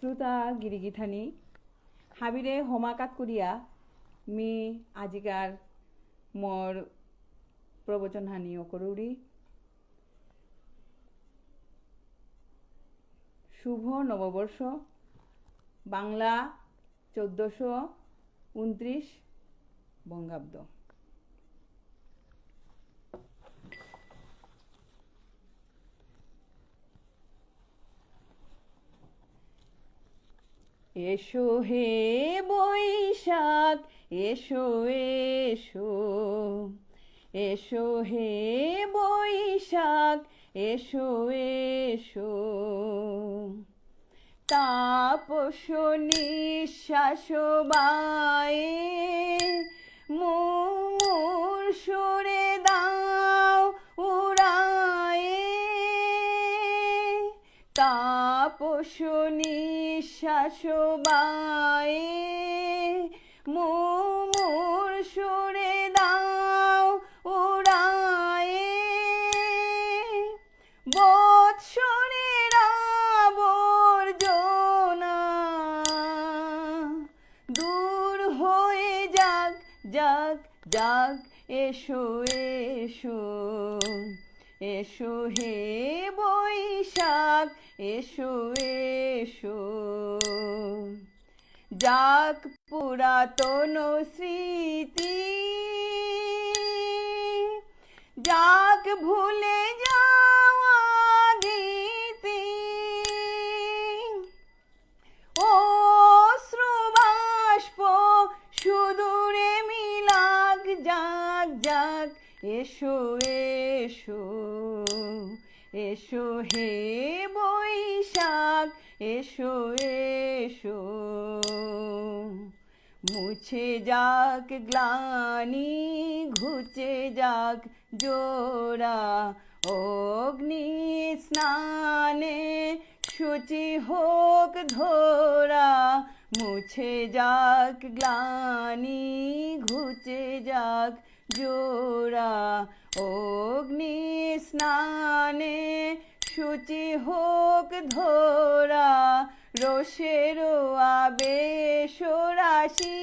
শ্রোতা গিরিগিথানি হাবিরে হোমাকাত করিয়া মি আজিকার মোর প্রবচন হানিও করুরি। শুভ নববর্ষ বাংলা 1429 বঙ্গাব্দ। এসো হে বৈশাখ এসো এসো, এসো হে বৈশাখ এসো এসো, তাপস নিঃশ্বাস বায়ে মোর সুরে দাও উড়ায়ে, তাপস নিঃশ্বাস বায়ে মোর সুরে দাও উড়ায়ে, বৎসরের আবর্জনা দূর হয়ে যাক যাক যাক, এসো এসো, এসো হে বৈশাখ এসো এসো, যাক পুরাতন স্মৃতি, যাক ভুলে যাওয়া গীতি, অশ্রুবাষ্প সুদূরে মিলাক যাক যাক, এসো এসো, এসো হে বৈশাখ এসো এসো, মুছে যাক গ্লানি ঘুচে যাক জোড়া, অগ্নি স্নানে শুচি হোক ধরা, মুছে যাক গ্লানি ঘুচে যাক জোড়া, অগ্নি স্নানে শুচি হোক ধরা, রোষের আবেশ রাশি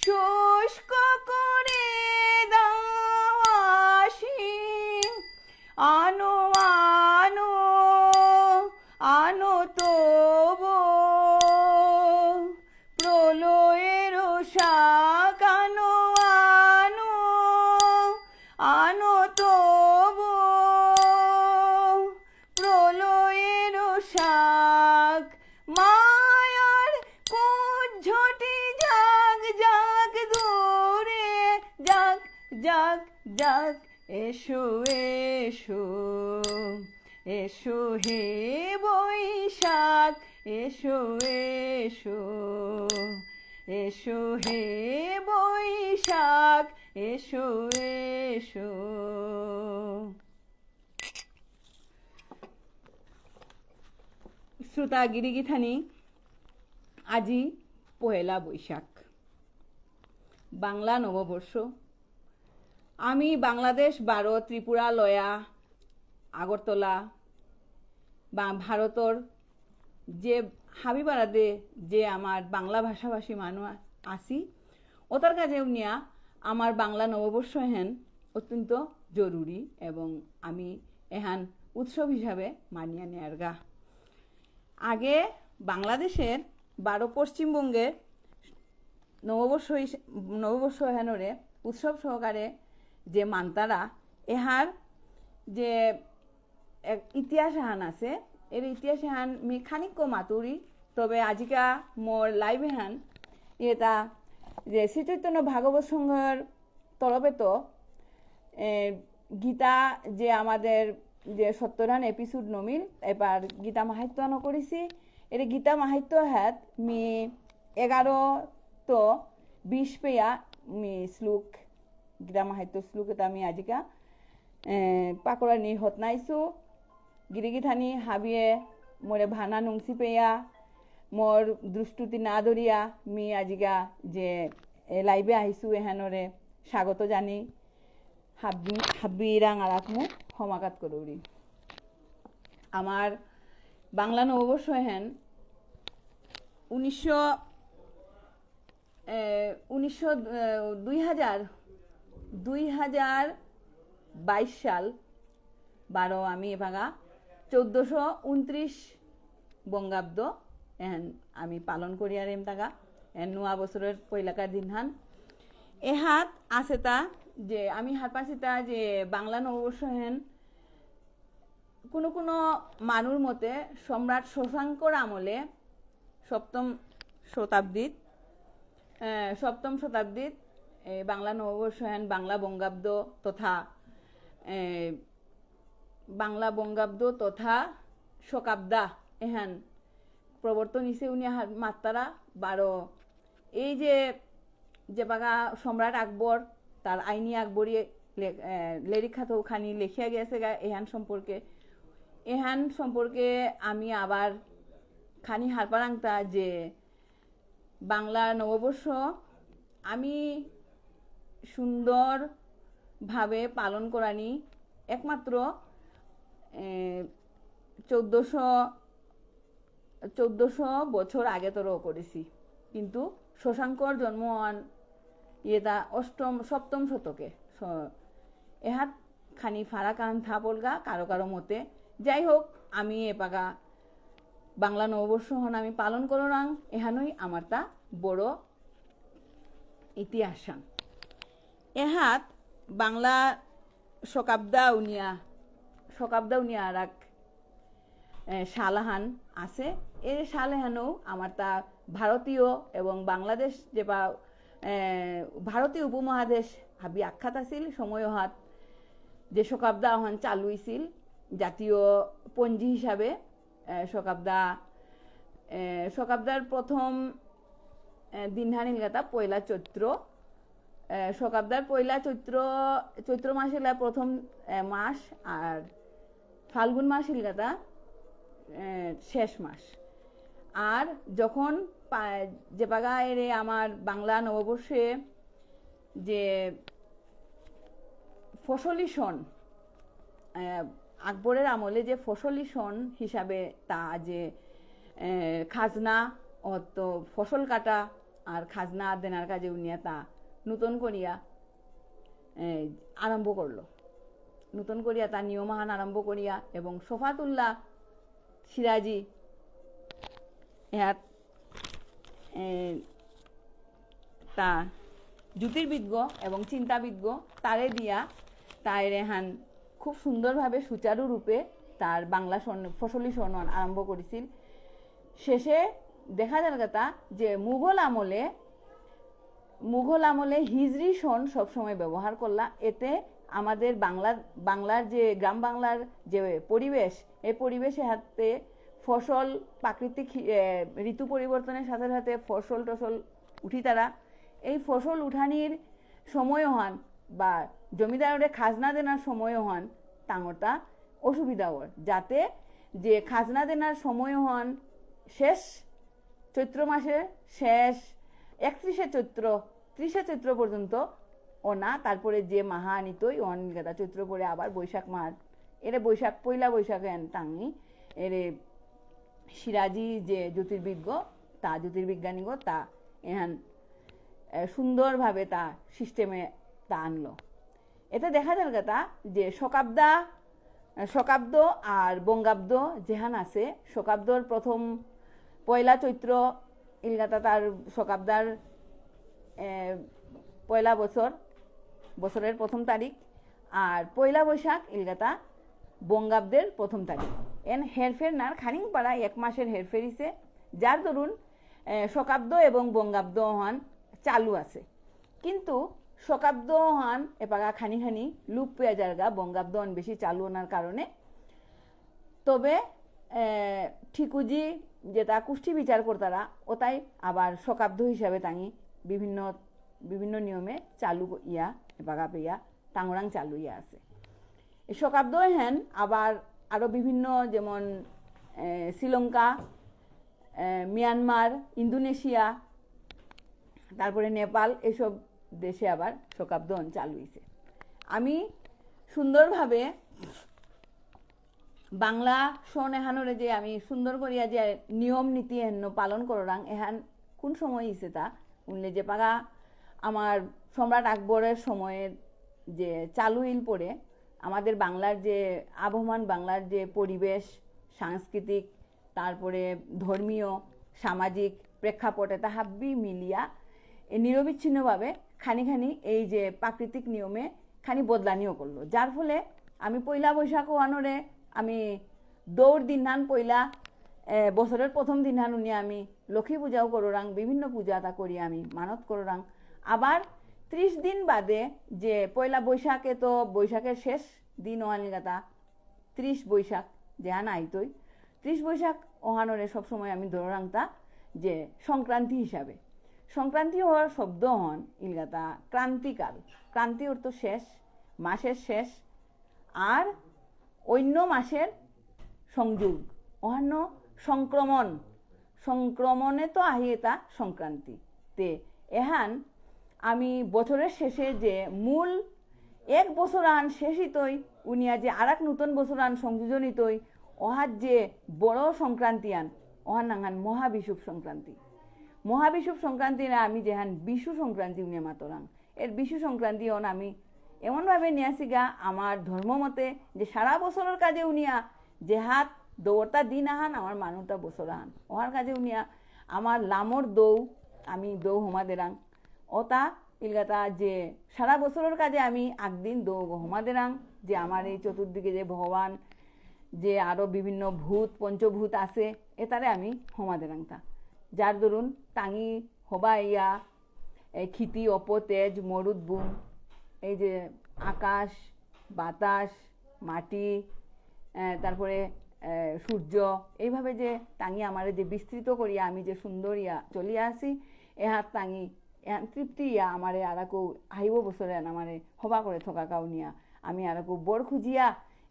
শুষ্ক করে দাও আসি, আনো আনো আনো তবু প্রলয়ের শাক, আনো আনো আনো তবু প্রলয়ের শাক, মায়ার কুজ্ঝটি যাক যাক দূরে যাক যাক যাক, এসো এসো, এসো হে বৈশাখ এসো এসো, এসো হে বৈশাখ এসো এসো। শ্রোতা গিরিগিথানি আজি পহেলা বৈশাখ বাংলা নববর্ষ। আমি বাংলাদেশ, ভারত, ত্রিপুরা, লয়া, আগরতলা বা ভারতর যে হাবিবারাদে যে আমার বাংলা ভাষাভাষী মানুষ আসি ওটার কাজে নিয়া আমার বাংলা নববর্ষ হেন অত্যন্ত জরুরি এবং আমি এহান উৎসব হিসাবে মানিয়ে নেয়ার গা। আগে বাংলাদেশের 12 পশ্চিমবঙ্গের নববর্ষ হেনরে উৎসব সহকারে যে মানতারা এহার যে ইতিহাস হান আছে, এর ইতিহাস হান মি খানিক মাতুরি, তবে আজিকা মোর লাইভ হান এটা যে শ্রী চৈতন্য ভাগবত সংঘের তরফে তো গীতা যে আমাদের যে 70 এপিসোড নমিল এবার গীতা মাহাত্য করেছি, এর গীতা মাহাত্য হাত মি 11 তো 20 পেয়া মি শ্লোক গীতা মাহাত্য শ্লোক এটা আমি আজিকা পাকড়া নিহত নাইছো। গিরিগিথানি হাবিয়ে মোরে ভানা নুংসি পেয়া মোর দৃষ্টি না ধরিয়া মি আজিকা যে লাইভে আহিছো এহানরে স্বাগত জানি হাব্বি রাং আরাকমু সমাঘাত কৰোঁ। আমাৰ বাংলা নববর্ষ হেন 2022 সাল 12 আমি এভাগা 1429 বঙ্গাব্দ এহেন আমি পালন করি আর এম তাগা নোয়া বছরের পয়লাকার দিন হান এহাত আছে তা যে আমি হাত পাচ্ছি তা যে বাংলা নববর্ষ হেন কোনো কোনো মানুর মতে সম্রাট শশাঙ্কর আমলে সপ্তম শতাব্দীত বাংলা নববর্ষ হেন বাংলা বঙ্গাব্দ তথা শকাব্দা এহান প্রবর্তন হিসেবে উনি মাত্রারা 12 এই যে বাগা সম্রাট আকবর তার আইনি আকবরী লেরিখাত খানি লেখিয়া গেছে গা এহান সম্পর্কে আমি আবার খানি হারপারাংতা যে বাংলা নববর্ষ আমি সুন্দরভাবে পালন করানি একমাত্র 1400 বছর আগে তোরও করেছি কিন্তু শশাঙ্কর জন্ম হন ইয়েটা সপ্তম শতকে এহাত খানি ফারাকান থাপলগা কারো কারো মতে যাই হোক আমি এপাগা বাংলা নববর্ষ হন আমি পালন করলাম এহানই আমার তা বড় ইতিহাস এহাত বাংলা শকাব্দা উনিয়া আর এক সালাহান আছে এই সালাহানও আমার তা ভারতীয় এবং বাংলাদেশ যে বা ভারতীয় উপমহাদেশ হাবি আখ্যাত আছিল সময় হাত যে শকাব্দা হন চালু হয়েছিল জাতীয় পঞ্জি হিসাবে শকাব্দার প্রথম দিনহানিল গাতা পয়লা চৈত্র শকাব্দার পয়লা চৈত্র মাস এলা প্রথম মাস আর ফাল্গুন মাস ইলগাতা শেষ মাস আর যখন যে পাগায় আমার বাংলা নববর্ষে যে ফসলি সন আকবরের আমলে যে ফসলি সন হিসাবে তা যে খাজনা তো ফসল কাটা আর খাজনা দেনার কাজে উনিয়া তা নতুন করিয়া আরম্ভ করলো নতুন করিয়া তা নিয়মাহান আরম্ভ করিয়া এবং শফাতুল্লাহ সিরাজি তা জ্যোতির্বিজ্ঞ এবং চিন্তাবিজ্ঞ তারে দিয়া তাই রেহান খুব সুন্দরভাবে সুচারুরূপে তার বাংলা ফসলি সনন আরম্ভ করেছিল শেষে দেখা যার কথা যে মুঘল আমলে হিজরি সন সবসময় ব্যবহার করলা এতে আমাদের বাংলার যে গ্রাম বাংলার যে পরিবেশ এই পরিবেশে হাতে ফসল প্রাকৃতিক ঋতু পরিবর্তনের সাথে সাথে ফসল উঠি তারা এই ফসল উঠানির সময় হন বা জমিদারের খাজনা দেনার সময় হন তাঙরটা অসুবিধা হন যাতে যে খাজনা দেনার সময় হন শেষ চৈত্র মাসের শেষ 31শে চৈত্র পর্যন্ত ও না তারপরে যে মাহা আনিতই অনিলগাতা চৈত্র পরে আবার বৈশাখ মাহ এরে পয়লা বৈশাখে টাঙি এরে সিরাজি যে জ্যোতির্বিজ্ঞানীগ তা এহান সুন্দরভাবে তা সিস্টেমে তা আনলো এতে দেখা যার কথা যে শকাব্দ আর বঙ্গাব্দ যেহান আছে শকাব্দর প্রথম পয়লা চৈত্র ইলগাতা তার শকাব্দার পয়লা বছরের প্রথম তারিখ আর পয়লা বৈশাখ ইলগাতা বঙ্গাব্দের প্রথম তারিখ হেরফের নার খানিং পাড়া 1 মাসের হেরফের হিসে যার দরুন শকাব্দ এবং বঙ্গাব্দ হন চালু আছে কিন্তু শকাব্দ হন এপাগা খানি লুপ পেয়ে যারগা বঙ্গাব্দ হন বেশি চালু হওয়ার কারণে তবে ঠিকুজি যেটা কুষ্টি বিচার করতারা ওটাই আবার শকাব্দ হিসাবে তাঙি বিভিন্ন নিয়মে চালু ইয়া এপাগা পেয়া টাঙরাং চালু ইয়া আছে এই শকাব্দ হেন আবার আরো বিভিন্ন যেমন শ্রীলঙ্কা মিয়ানমার ইন্দোনেশিয়া তারপরে নেপাল এসব দেশে আবার শকাব্দ চালু হয়েছে আমি সুন্দরভাবে বাংলা শোন এহানোরে যে আমি সুন্দর করিয়া যে নিয়ম নীতি এহান পালন করাং এহান কোন সময় ইছে তা উনলে যে পাগা আমার সম্রাট আকবরের সময়ের যে চালু ইল পড়ে আমাদের বাংলার যে আবহমান বাংলার যে পরিবেশ সাংস্কৃতিক তারপরে ধর্মীয় সামাজিক প্রেক্ষাপটে তাহাব্বি মিলিয়া নিরবিচ্ছিন্নভাবে খানি খানি এই যে প্রাকৃতিক নিয়মে খানি বদলানিও করলো, যার ফলে আমি পয়লা বৈশাখ ওয়ানোরে আমি দৌড় দিনহান পয়লা বছরের প্রথম দিনহান উনি আমি লক্ষ্মী পূজাও করোরাং, বিভিন্ন পূজা তা করি আমি মানত করোরাং। আবার 30 দিন বাদে যে পয়লা বৈশাখে তো বৈশাখের শেষ দিন ওহানি গাতা 30 বৈশাখ যেহান আইতই 30 বৈশাখ ওহানরে সবসময় আমি ধরাংতা যে সংক্রান্তি হিসাবে। সংক্রান্তি হওয়ার শব্দ হন ইলগাতা ক্রান্তিকাল, ক্রান্তি অর্থ শেষ, মাসের শেষ আর অন্য মাসের সংযোগ অহান্য সংক্রমণ, সংক্রমণে তো আহি এটা সংক্রান্তি তে এহান আমি বছরের শেষে যে মূল এক বছর আন শেষিতই উনিয়া যে আর এক নতুন বছর আন সংযোজনিতই ওহার যে বড় সংক্রান্তি আন ওহার নাঙ্গান মহাবিষুব সংক্রান্তি। মহাবিষুব সংক্রান্তি না আমি যেহান বিশু সংক্রান্তি উনিয়া মাতরাং এর বিশু সংক্রান্তি হন আমি এমনভাবে নিয়াছিগা আমার ধর্ম মতে যে সারা বছরের কাজে উনিয়া যে হাত দৌড়টা দিন আহান আমার মানুষটা বছর আহান ওহার কাজে উনিয়া আমার লামর দৌ আমি দৌ হোমা দেরাং ওটা ইলগাতা যে সারা বছরের কাজে আমি একদিন দৌ হোমা দেরাং যে আমার এই চতুর্দিকে যে ভগবান যে আরও বিভিন্ন ভূত পঞ্চভূত আছে এটারে আমি হোমা দেরাং তা, যার দরুন টাঙি হবা ইয়া এই খিতি অপতেজ মরুদ বুম এই যে আকাশ বাতাস মাটি তারপরে সূর্য এইভাবে যে টাঙি আমার যে বিস্তৃত করিয়া আমি যে সুন্দর ইয়া চলিয়া আসি এহাত টাঙি তৃপ্তি ইয়া আমারে আরাকু আহিব বছরে আমারে হবা করে থকা কাউনিয়া আমি আরাকু বর খুঁজিয়া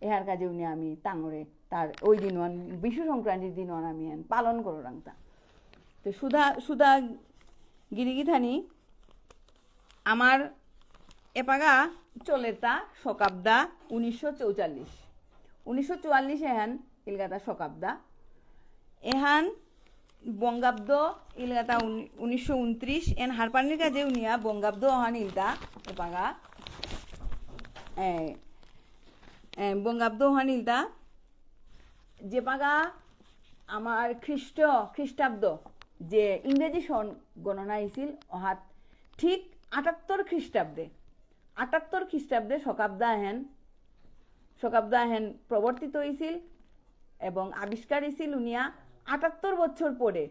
এহার কাজে উনি আমি টাঙরে তার ওই দিন বিশু সংক্রান্তির দিন আমি পালন করো রাংতা। তো সুধা গিরিগিথানি আমার এপাগা চলেতা শকাব্দা 1944 1944 এহান ইলগাতা শকাব্দা এহান বঙ্গাব্দ ইলগাতা 1929 এন হারপানির কাজে উনিয়া বঙ্গাব্দ ওহান ইলতা এপাগা বঙ্গাব্দ ওহান ইলতা যে পাগা আমার খ্রিস্টাব্দ যে ইংরেজি সন গণনা হয়েছিল অহাত ঠিক 78 খ্রিস্টাব্দে শকাব্দা হেন প্রবর্তিত হয়েছিল এবং আবিষ্কার হয়েছিল উনিয়া 78 বছর পরে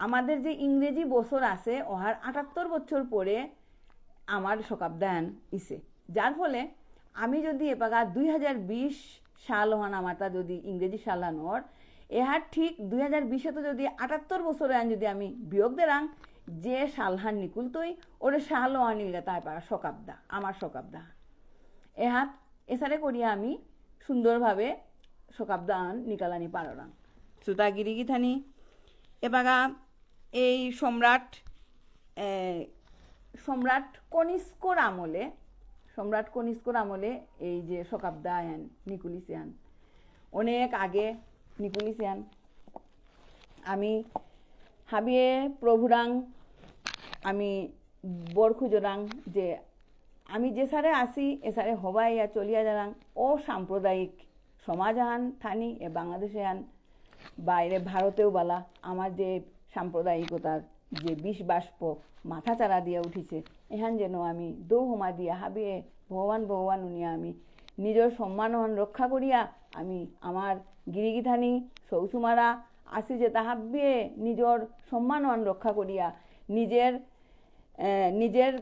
আমাদের যে ইংরেজি বছর আছে ওহার 78 বছর পরে আমার শকাব্দা হেন ইসে, যার ফলে আমি যদি এপাগা 2020 সাল হন আমারটা যদি ইংরেজি সালানোর এহার ঠিক 2020 তো যদি 78 বছরে আন যদি আমি বিয়োগ দেরাং যে সালহান নিকুল তৈ ওরে সাল আনিল তাই পারা শকাব্দা আমার শকাব্দা এহাত এসারে করিয়া আমি সুন্দরভাবে শকাব্দা আন নিকালানি পারাং। সুতা গিরিগিথানি এবাগা এই সম্রাট কনিষ্কর আমলে এই যে শকাব্দা আন নিকুলিসিয়ান অনেক আগে নিকুলিসিয়ান আমি হাবিয়ে প্রভুরাং আমি বরখুজরাং যে আমি যে সারে আসি এ সারে হবাইয়া চলিয়া যারাং ও সাম্প্রদায়িক সমাজ আন থানি এ বাংলাদেশে আন বাইরে ভারতেও বালা আমার যে সাম্প্রদায়িকতার যে বিষ বাষ্প মাথা চারা দিয়া উঠিছে এহান যেন আমি দৌ হোমা দিয়া হাবিয়ে ভগবান উনিয়া আমি নিজের সম্মানহান রক্ষা করিয়া আমি আমার গিরিগিথানি সৌসুমারা আসি যে তাহাবিয়ে নিজের সম্মানহান রক্ষা করিয়া নিজের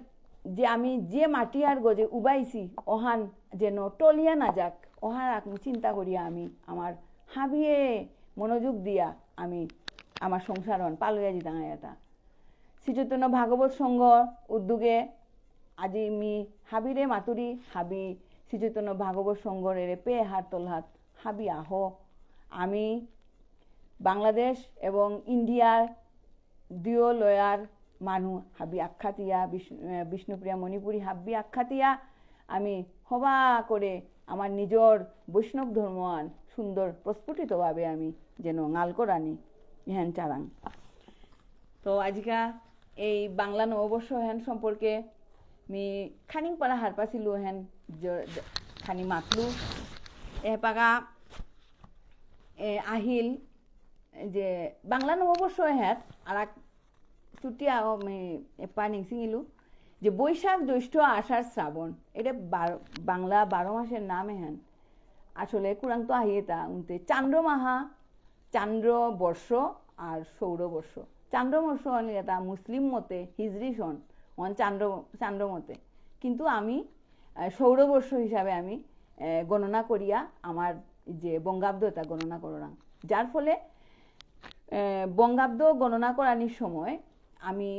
যে আমি যে মাটি আর গজে উবাইছি ওহান যেন টলিয়া না যাক ওহার চিন্তা করিয়া আমি আমার হাবিয়ে মনোযোগ দিয়া আমি আমার সংসার হন পালইয়া জিতাঙা এটা শ্রীচৈতন্য ভাগবত সংঘ উদ্যোগে আজি আমি হাবিরে মাতুরি হাবি শ্রীচৈতন্য ভাগবত সংঘর এরে পে হাত তলহাত হাবি আহ আমি বাংলাদেশ এবং ইন্ডিয়ার দুয়ো লয়ার মানুষ হাবি আখ্যাতিয়া বিষ্ণুপ্রিয়া মণিপুরী হাবি আখ্যাতিয়া আমি হবা করে আমার নিজের বৈষ্ণব ধর্মান সুন্দর প্রস্ফুটিতভাবে আমি যেন গাল করানি হ্যান চারাং। তো আজকা এই বাংলা নববর্ষ হ্যান সম্পর্কে আমি খানিক পারা হার পাইছিলো হ্যান খানি মাতলু এপাকা আহিল যে বাংলা নববর্ষ হ্যাঁ আর এক চুটিয়া এপা নিংসিঙিলু যে বৈশাখ জ্যৈষ্ঠ আষাঢ় শ্রাবণ এটা বাংলা 12 মাসের নাম হ্যান আসলে কুরাং তো আহিয়েতা উনতে চান্দ্রমাহা চান্দ্রবর্ষ আর সৌরবর্ষ। চান্দ্রবর্ষ এটা মুসলিম মতে হিজরি সন চান্দ্রমতে, কিন্তু আমি সৌরবর্ষ হিসাবে আমি গণনা করিয়া আমার যে বঙ্গাব্দ এটা গণনা করলাম, যার ফলে বঙ্গাব্দ গণনা করানির সময় আমি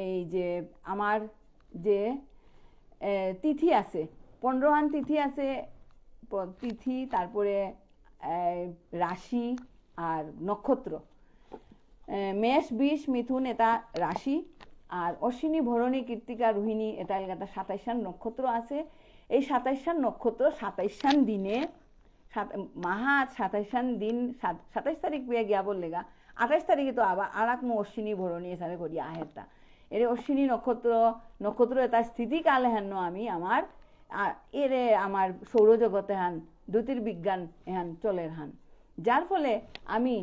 এই যে আমার যে তিথি আছে 15 তিথি আছে, তিথি তারপরে রাশি আর নক্ষত্র, মেষ বিষ মিথুন এটা রাশি আর অশ্বিনী ভরণী কৃত্তিকা রোহিণী এটা এলাকাটা 27 নক্ষত্র আছে। এই 27 নক্ষত্র 27 দিনে মাহা 27 দিন 27 তারিখ পেয়ে গিয়া বললেগা 28 তারিখে তো আবার আর এক অশ্বিনী ভরণী এসারে করি আহেরটা এর অশ্বিনী নক্ষত্র এটা স্থিতিকাল হেন আমি আমার এরে আমার সৌরজগতে হান জ্যোতির্বিজ্ঞান এহান চলের হান, যার ফলে আমি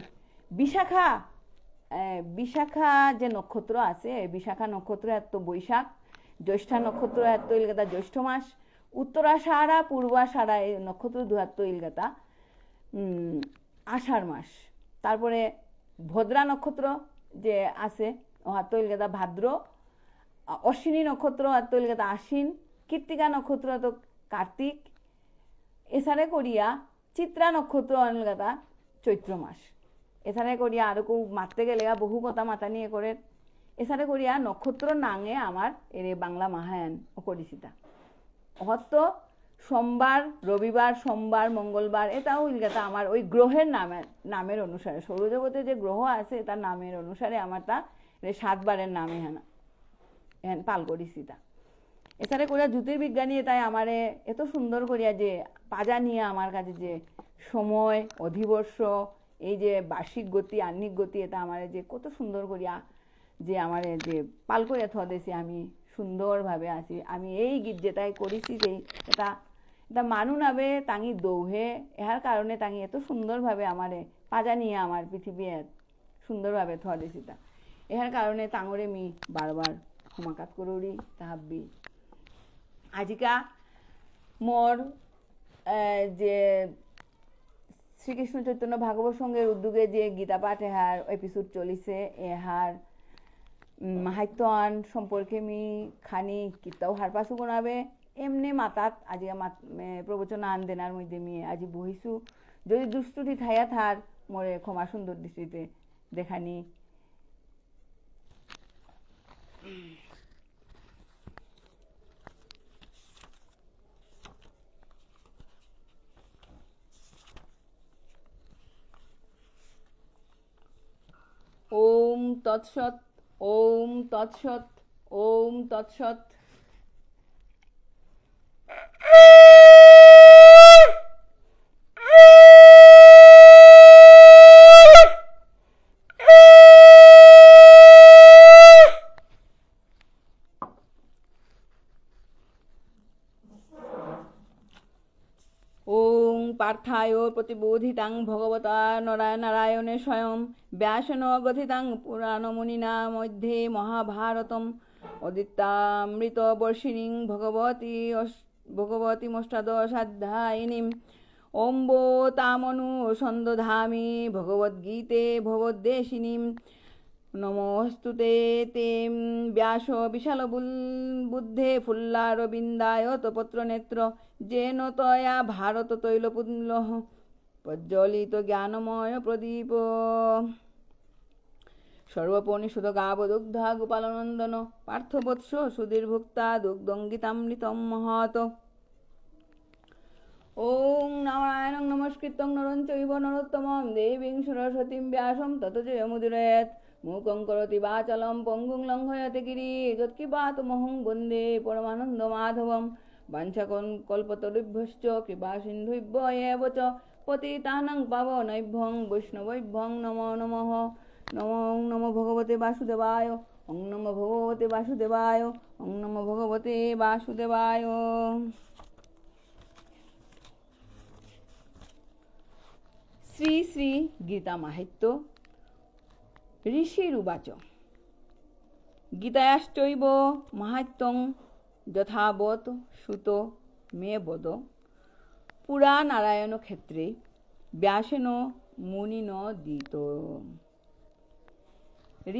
বিশাখা যে নক্ষত্র আছে বিশাখা নক্ষত্র এত বৈশাখ, জ্যৈষ্ঠা নক্ষত্র এত ইলগাতা জ্যৈষ্ঠ মাস, উত্তরাষাঢ়া পূর্বাষাঢ়া এই নক্ষত্র দুহাত্ত ইলগাতা আষাঢ় মাস, তারপরে ভদ্রা নক্ষত্র যে আছে ওহাত্ত ইলগাতা ভাদ্র, অশ্বিনী নক্ষত্র এত ইলগাতা আশ্বিন, কৃত্তিকা নক্ষত্র তো কার্তিক, এছাড়া করিয়া চিত্রা নক্ষত্র ইলগাতা চৈত্র মাস, এছাড়া করিয়া আরো কেউ মারতে গেলে বহু কথা মাথা নিয়ে করে, এছাড়া করিয়া নক্ষত্র নাঙে আমার এর বাংলা মাহায়ান ও করিসিতা হত্য সোমবার রবিবার সোমবার মঙ্গলবার এটাও ইলগাতা আমার ওই গ্রহের নামের অনুসারে, সৌরজগতে যে গ্রহ আছে তার নামের অনুসারে আমার তা 7 বারের নামে হ্যাঁ পাল করিসিতা। এছাড়া করিয়া জ্যোতির্বিজ্ঞানী তাই আমারে এত সুন্দর করিয়া যে পাজা নিয়ে আমার কাছে যে সময় অধিবর্ষ এই যে বার্ষিক গতি আহ্নিক গতি এটা আমার যে কত সুন্দর করিয়া যে আমার যে পাল করিয়া থা দিয়েছি, আমি সুন্দরভাবে আছি। আমি এই গীত যেটাই করেছি যে এটা মানু নাবে তাঙি দৌহে এর কারণে তাঙি এত সুন্দরভাবে আমারে পাজা নিয়ে আমার পৃথিবী সুন্দরভাবে থা দিয়েছি, তা এর কারণে তাঙরে আমি বারবার ক্ষমাকাত করি তাহাবি। আজিকা মোর যে শ্রীকৃষ্ণ চৈতন্য ভাগবত সঙ্গের উদ্যোগে যে গীতা পাঠ এহার এপিসোড চলিছে এহার মাহাত্যান সম্পর্কে আমি খানি কিতাও হার পাশু গোনাবে এমনি মাতাত আজি প্রবচন আন দেনার মধ্যে আমি আজি বহিছু, যদি দুষ্টুটি থাইয়া থার মোরে ক্ষমা সুন্দর দৃষ্টিতে দেখানি। ওম তৎসৎ ওম তৎসৎ ওম তৎসৎ। পার্থায় প্রতিবোধিতাং ভগবতা নারায়ণে স্বয়ং ব্যাসেন গথিতাং পুরাণমুনিনা মধ্যে মহাভারতম অদিত্যামৃত বর্ষিণীং ভগবতীমষ্টাদশাধ্যায়িনীম অম্ব তামনু সন্দধামি ভগবদ্গীতে ভগবদ্দেশিনীম নমস্তুতে তে ব্যাস বিশাল বুদ্ধে ফুল্লারবিন্দায় তপত্র নেত্র যেন তয়া ভারত তৈলপুল্ল প্রজ্বলিত জ্ঞানময় প্রদীপ সর্বপনিষদ গাবদুগ্ধা গোপালনন্দন পার্থবৎস সুধীর্ভুক্তা দুগ্ধঙ্গিতামৃতম মহত। ওং নারায়ণং নমস্কৃত্যং নরং চৈব নরোত্তমং দেবীং সরস্বতীং ব্যাসং ততো জয়মুদীরয়েৎ মূকং করোতি বাচালং পঙ্গুং লঙ্ঘয়তে গিরি যৎকিপাতমহং বন্দে পরমানন্দ মাধবম বাঞ্ছাকল্পতরুভ্যশ্চ কৃপা সিন্ধুভ্য এব চ পতিতানাং পাবনৈভ্যং বৈষ্ণবৈভ্যং নমো নমঃ। নমো ভগবতে বাসুদেবায়। ওং নমো ভগবতে বাসুদেবায়। ওং নমো ভগবতে বাসুদেবায়। শ্রী শ্রী গীতা মাহাত্ম্য। ঋষিরুবাচ গীতায়াশ্চৈব মাহাত্ম্যং যথাবৎ সুত মে বদ। পুরা নারায়ণ ক্ষেত্রে ব্যাসেন মুনিন দিত।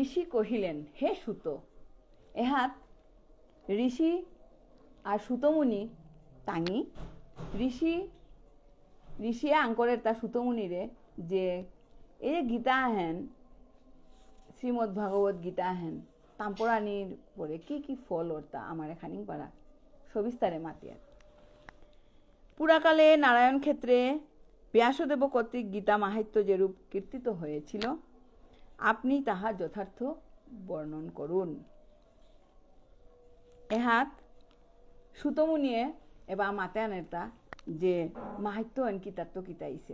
ঋষি কহিলেন, হে সুত, এহাত ঋষি আর সুতমুনি তাঙি ঋষি আঙ্করের তা সুতমুনিরে যে এই গীতা হেন শ্রীমদ্ ভাগবত গীতা হেন তাম্পরানির পরে কি কি ফল ওরতা আমার এখানে পারা সবিস্তারে মাতিয়ার। পুরাকালে নারায়ণ ক্ষেত্রে ব্যাসদেব কর্তৃক গীতা মাহাত্ম্য যেরূপ কীর্তিত হয়েছিল, আপনি তাহা যথার্থ বর্ণন করুন। এহাত সুতমুনিয়ে এবার মাতায়নের তা যে মাহাত্ম্য এন কিতাত্ব কিতাইছে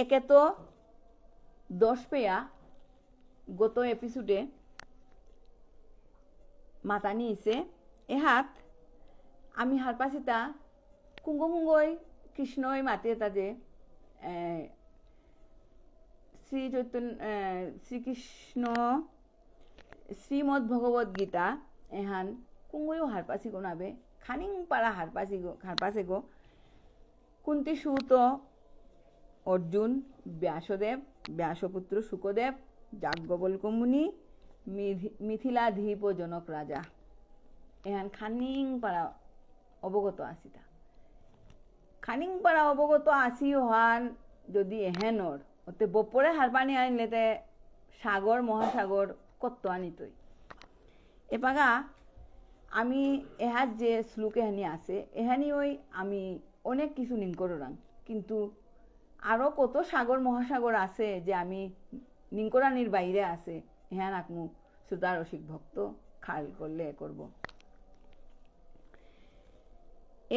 একে তো 10 পেয়া গত এপিসোডে মাতা নিয়েছে। এহাত আমি হারপাসিতা কুঙ্গই কৃষ্ণই মাতে তাদের শ্রী চৈতন্য শ্রীকৃষ্ণ শ্রীমদ্ ভগবত গীতা এহান কুঙ্গইও হারপাসি গো নাবে খানিং পাড়া হারপাসে গো কুন্তি সুত অর্জুন, ব্যাসদেব, ব্যাসপুত্র শুকদেব, যাজ্ঞবল্ক্য মুনি, মিথিলাধীপ জনক রাজা এহান খানিং পাড়া অবগত আসিতা। খানিং পাড়া অবগত আসি হন যদি এহেনর ওতে বপরে হারপানি আনলেতে সাগর মহাসাগর কত আনিতই। এপাগা আমি এহার যে শ্লোক এহানি আছে এহানি ওই আমি অনেক কিছু নিঙ্করাং, কিন্তু আরও কত সাগর মহাসাগর আছে যে আমি নিঙ্করানির বাইরে আছে এহান আকমু শ্রোতা রসিক ভক্ত খাল করলে করব।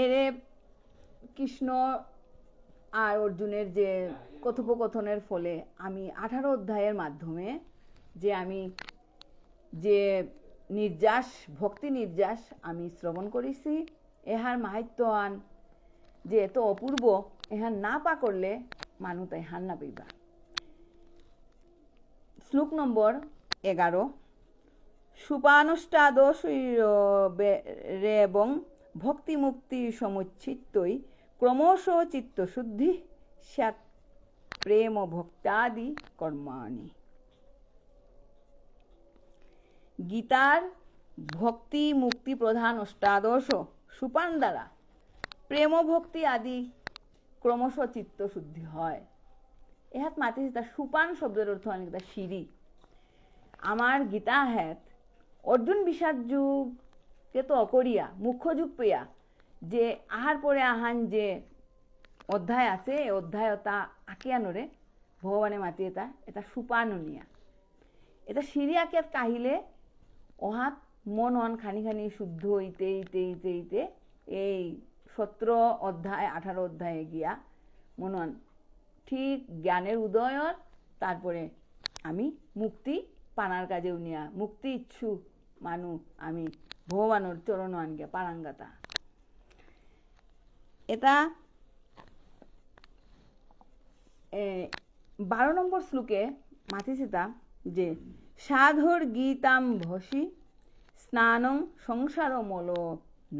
এরে কৃষ্ণ আর অর্জুনের যে কথোপকথনের ফলে আমি 18 অধ্যায়ের মাধ্যমে যে আমি যে নির্যাস ভক্তি নির্যাস আমি শ্রবণ করেছি, এহার মাহাত্ম্যান যে এত অপূর্ব এহার না পা করলে মানুষ এহার না পাইবা। শ্লোক নম্বর 11 সুপানুষ্টাদশ এবং ভক্তি মুক্তি সমুচ্ছিতই ক্রমশ চিত্তশুদ্ধি স্যাৎ প্রেম ভক্তাদি কর্মাণি। গীতার ভক্তি মুক্তি প্রধান অষ্টাদশ সুপান দ্বারা প্রেম ভক্তি আদি ক্রমশ চিত্ত শুদ্ধি হয়। এহাত মাতিস তা সুপান শব্দের অর্থ অনেকটা সিঁড়ি। আমার গীতা হেত অর্জুন বিষাদ যুগকে তো অকরিয়া মুখ্য যুগ পেয়া যে আহার পরে আহান যে অধ্যায় আছে এই অধ্যায়তা আকিয়ানোরে ভগবানে মাতি এটা সুপানুনিয়া এটা সিঁড়ি আকিয়াত কাহিলে অহাত মন হন খানি খানি শুদ্ধ হইতে ইতে ইতে ইতে এই 17 অধ্যায় 18 অধ্যায়ে গিয়া মনন ঠিক জ্ঞানের উদয়ন, তারপরে আমি মুক্তি পানার কাজেও নিয়া মুক্তি ইচ্ছু মানু আমি ভগবানের চরণ আনগে পারাঙ্গাতা। এটা 12 নম্বর শ্লোকে মাতিছিতা যে সাধুর গীতাম ভসি স্নানং সংসার মল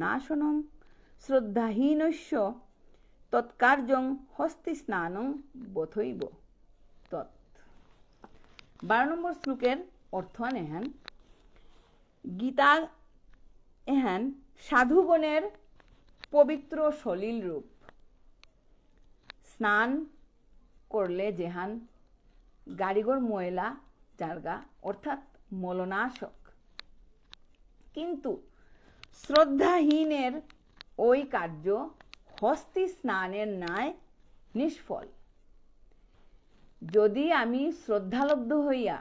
নাশনম শ্রদ্ধাহীনস্য তৎকার্যং হস্তি স্নানং বোথৈব তৎ। 12 নম্বর শ্লোকের অর্থ এহেন গীতা এহেন সাধুগণের পবিত্র সলিল রূপ। স্নান করলে যেহান গাড়িগর ময়লা জার্গা অর্থাৎ মলনাশক, কিন্তু শ্রদ্ধাহীনের ওই কার্য হস্তি স্নানের ন্যায় নিষ্ফল। যদি আমি শ্রদ্ধালব্ধ হইয়া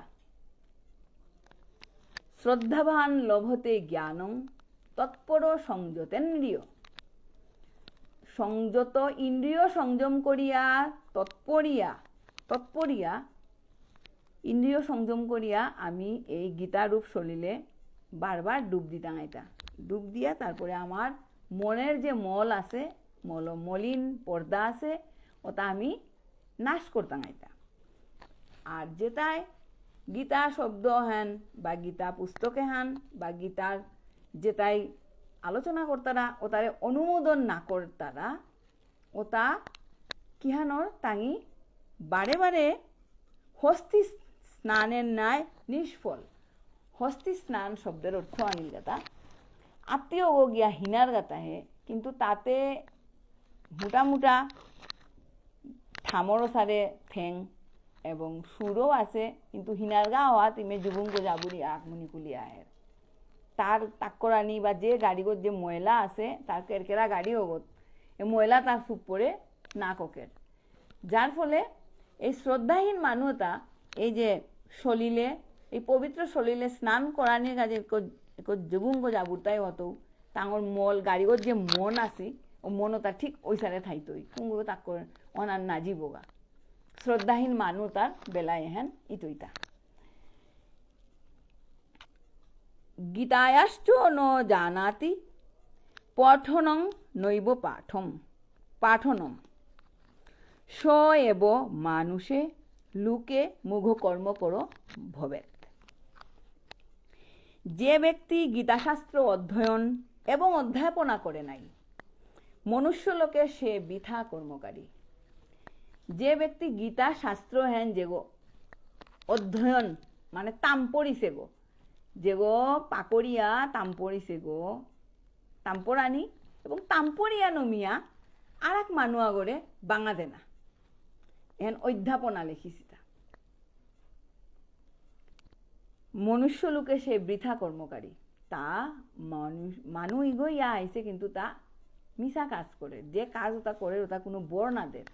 শ্রদ্ধাবান লভতে জ্ঞানং তৎপর সংযতেন্দ্রিয়। সংযত ইন্দ্রিয় সংযম করিয়া তৎপরিয়া ইন্দ্রিয় সংযম করিয়া আমি এই গীতারূপ সলিলে বারবার ডুব দিতাম। এটা ডুব দিয়া তারপরে আমার মনের যে মল আছে, মলিন পর্দা আছে, ওটা আমি নাশ করতাম। এটা আর যেটাই গীতা শব্দ হেন বা গীতা পুস্তকে হেন বা গীতার যেটাই আলোচনা করতারা ওটারে অনুমোদন না করতারা, ওটা কিহানোর তাঙি বারে বারে হস্তি স্নানের ন্যায় নিষ্ফল। হস্তি স্নান শব্দের অর্থ আনিল গাতা আত্মীয় ও গিয়া হিনার গাতা হে, কিন্তু তাতে মোটা থামরও সারে ঠেং এবং সুরও আছে, কিন্তু হিনার গা হওয়া তিমে যুবঙ্গ জাবুরি আগমনি কুলিয়া আহের। তার তাক্করানি বা যে গাড়িগত যে ময়লা আছে তার কেরকেরা গাড়ি হগত, এই ময়লা তার সুপ পড়ে না ককের, যার ফলে এই শ্রদ্ধাহীন মানুষটা এই যে সলিলে, এই পবিত্র সলিলে স্নান করানির কাজে যুবঙ্গ জাবুরটাই হতো তাঙর মল গাড়িগত যে মন আছে ও মনও তার ঠিক ওই সারে থাইতই কুঙ্গুলো তাক করে অনার নাজি বোগা। শ্রদ্ধাহীন মানুষ তার বেলায় হেন ইতইতা। গীতায়াশ্চ ন জানাতি পঠনং নৈব পাঠনম স এব মানুষে লুকে মুঘ কর্ম করো ভবেত। যে ব্যক্তি গীতাশাস্ত্র অধ্যয়ন এবং অধ্যাপনা করে নাই, মনুষ্য লোকে সে বৃথা কর্মকারী। যে ব্যক্তি গীতা শাস্ত্র হেন যেগো অধ্যয়ন মানে তাম পড়িছে গো, যেগো পাকড়িয়া তাম পড়িছে গো, তাম্পরানি এবং তাম্পরিয়া নমিয়া আর এক মানুষ আগরে বাঙা দেনা এহেন অধ্যাপনা লিখিছি। তা মনুষ্য লোকে সে বৃথা কর্মকারী, তা মানুষ ইগো ইয়া আইছে কিন্তু তা মিশা কাজ করে, যে কাজ ওটা করে ওটা কোনো বর না দেয়।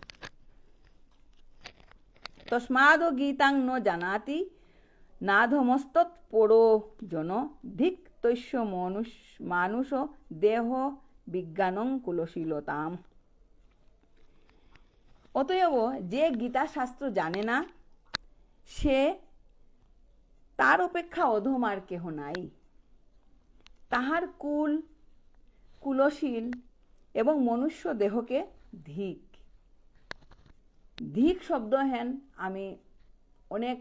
তস্মাদ গীতাং ন জানাতি নাধমস্তৎ পড়ো জন ধিক তৈশ্য মানুষ দেহ বিজ্ঞানং কুলশীলতাম। অতএব যে গীতা শাস্ত্র জানে না সে তার অপেক্ষা অধম আর কেহ নাই। তাহার কুলশীল এবং মনুষ্য দেহকে ধিক। ধিক শব্দ হেন আমি অনেক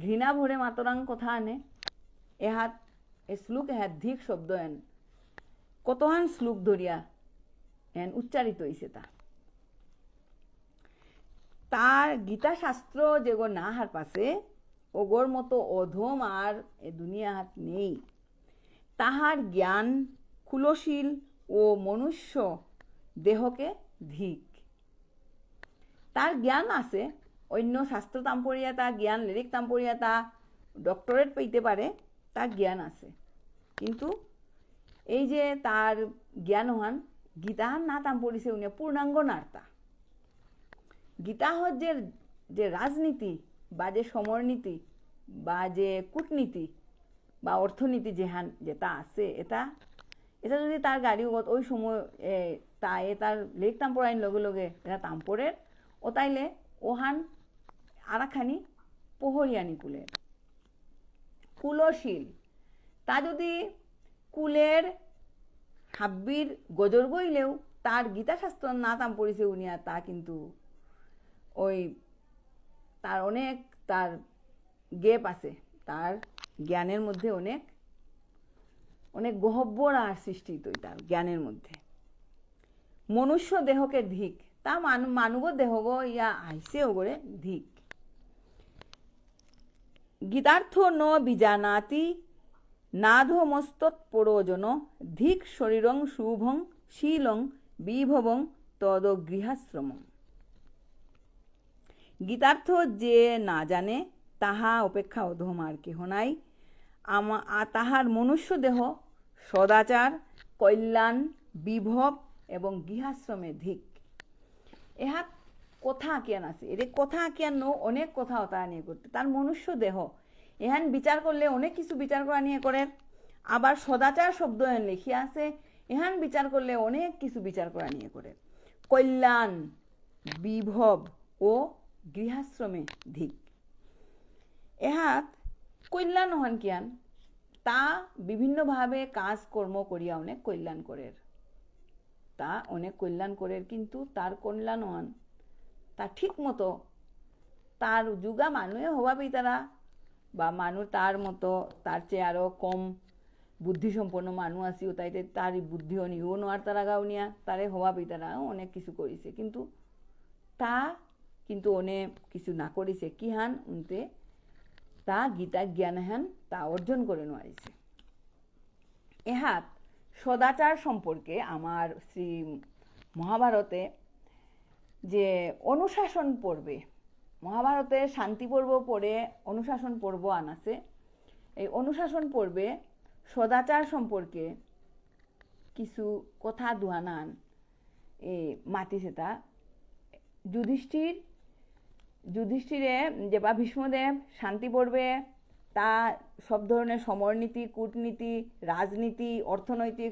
ঘৃণা ভরে মাতরাং কথা আনে এহাত এ শ্লোক এহাত ধিক শব্দ হেন কতহান শ্লোক ধরিয়া হেন উচ্চারিত হইছে। তার গীতা শাস্ত্র যেগো না হার পাশে ওগোর মতো অধম আর এ দুনিয়া হাত নেই। তাহার জ্ঞান কুলশীল ও মনুষ্য দেহকে ধিক। তার জ্ঞান আছে, অন্য শাস্ত্র তাম্পরিয়া তা জ্ঞান লিরিক তাম্পরিয়া তা ডক্টরেট পেইতে পারে, তার জ্ঞান আছে, কিন্তু এই যে তার জ্ঞান হান গীতা না তাম পড়িছে উনি পূর্ণাঙ্গ নার্তা। গীতা হচ্ছে যে রাজনীতি বা যে সমরনীতি বা যে কূটনীতি বা অর্থনীতি যেটা আছে, এটা যদি তার গাড়ি ওই সময় তার লেক তাম্পরাইন লগে লগে এটা তাম্পরের ও তাইলে ওহান আরাখানি পোহরিয়ানি কুলশীল। তা যদি কুলের হাব্বির গজর গইলেও তার গীতা শাস্ত্র না তাম পড়িছে উনিয়া, তা কিন্তু ওই তার অনেক তার গেপ আছে, তার জ্ঞানের মধ্যে অনেক অনেক গহব্বর আর সৃষ্টি তো তার জ্ঞানের মধ্যে। মনুষ্য দেহকে ধিক, তা মানুষ দেহ গো ইয়া আইসে ওগরে ধিক। গীতার্থ ন বিজানাতি নাধমস্তৎ পরোজন ধিক শরীরং শুভং শীলং বিভবং তদ গৃহাশ্রমং। গীতার্থ যে না জানে তাহা অপেক্ষা অধম আর কেহ নাই। তাহার মনুষ্য দেহ সদাচার কল্যাণ বিভব এবং গৃহাশ্রমে ধিক। এহাত কথা আঁকিয়ান আছে, এর কথা আঁকিয়ান অনেক কথা ওটা নিয়ে করতে। তার মনুষ্য দেহ এহান বিচার করলে অনেক কিছু বিচার করা নিয়ে করে, আবার সদাচার শব্দ এখানে লিখিয়া আছে, এখান বিচার করলে অনেক কিছু বিচার করা নিয়ে করে। কল্যাণ, বিভব ও গৃহাশ্রমে ধিক। এহাত কল্যাণ হন কিয়ান তা বিভিন্নভাবে কাজ কর্ম করিয়া অনেক কল্যাণ করের, তা অনেক কল্যাণ করের, কিন্তু তার কল্যাণ হন তা ঠিক মতো তার যুগা মানুষে হওয়া পেয়ে তারা, বা মানুষ তার মতো তার চেয়ে আরও কম বুদ্ধিসম্পন্ন মানুষ আসিও তাইতে তার বুদ্ধিও নিও নোয়ার তারা গাউনিয়া তারে হওয়া পেয়ে তারা অনেক কিছু করেছে, কিন্তু অনেক কিছু না করেছে কি হান উনতে তা গীতা জ্ঞান হান তা অর্জন করে নোয়ারিছে। এহাত সদাচার সম্পর্কে আমার শ্রী মহাভারতে যে অনুশাসন পর্বে, মহাভারতে শান্তি পর্ব পড়ে অনুশাসন পর্ব আনাছে, এই অনুশাসন পর্বে সদাচার সম্পর্কে কিছু কথা দুহানান এই মাতিছে। তা যুধিষ্ঠিরে যে বা ভীষ্মদেব শান্তি পর্বে তা সব ধরনের সমরনীতি, কূটনীতি, রাজনীতি, অর্থনৈতিক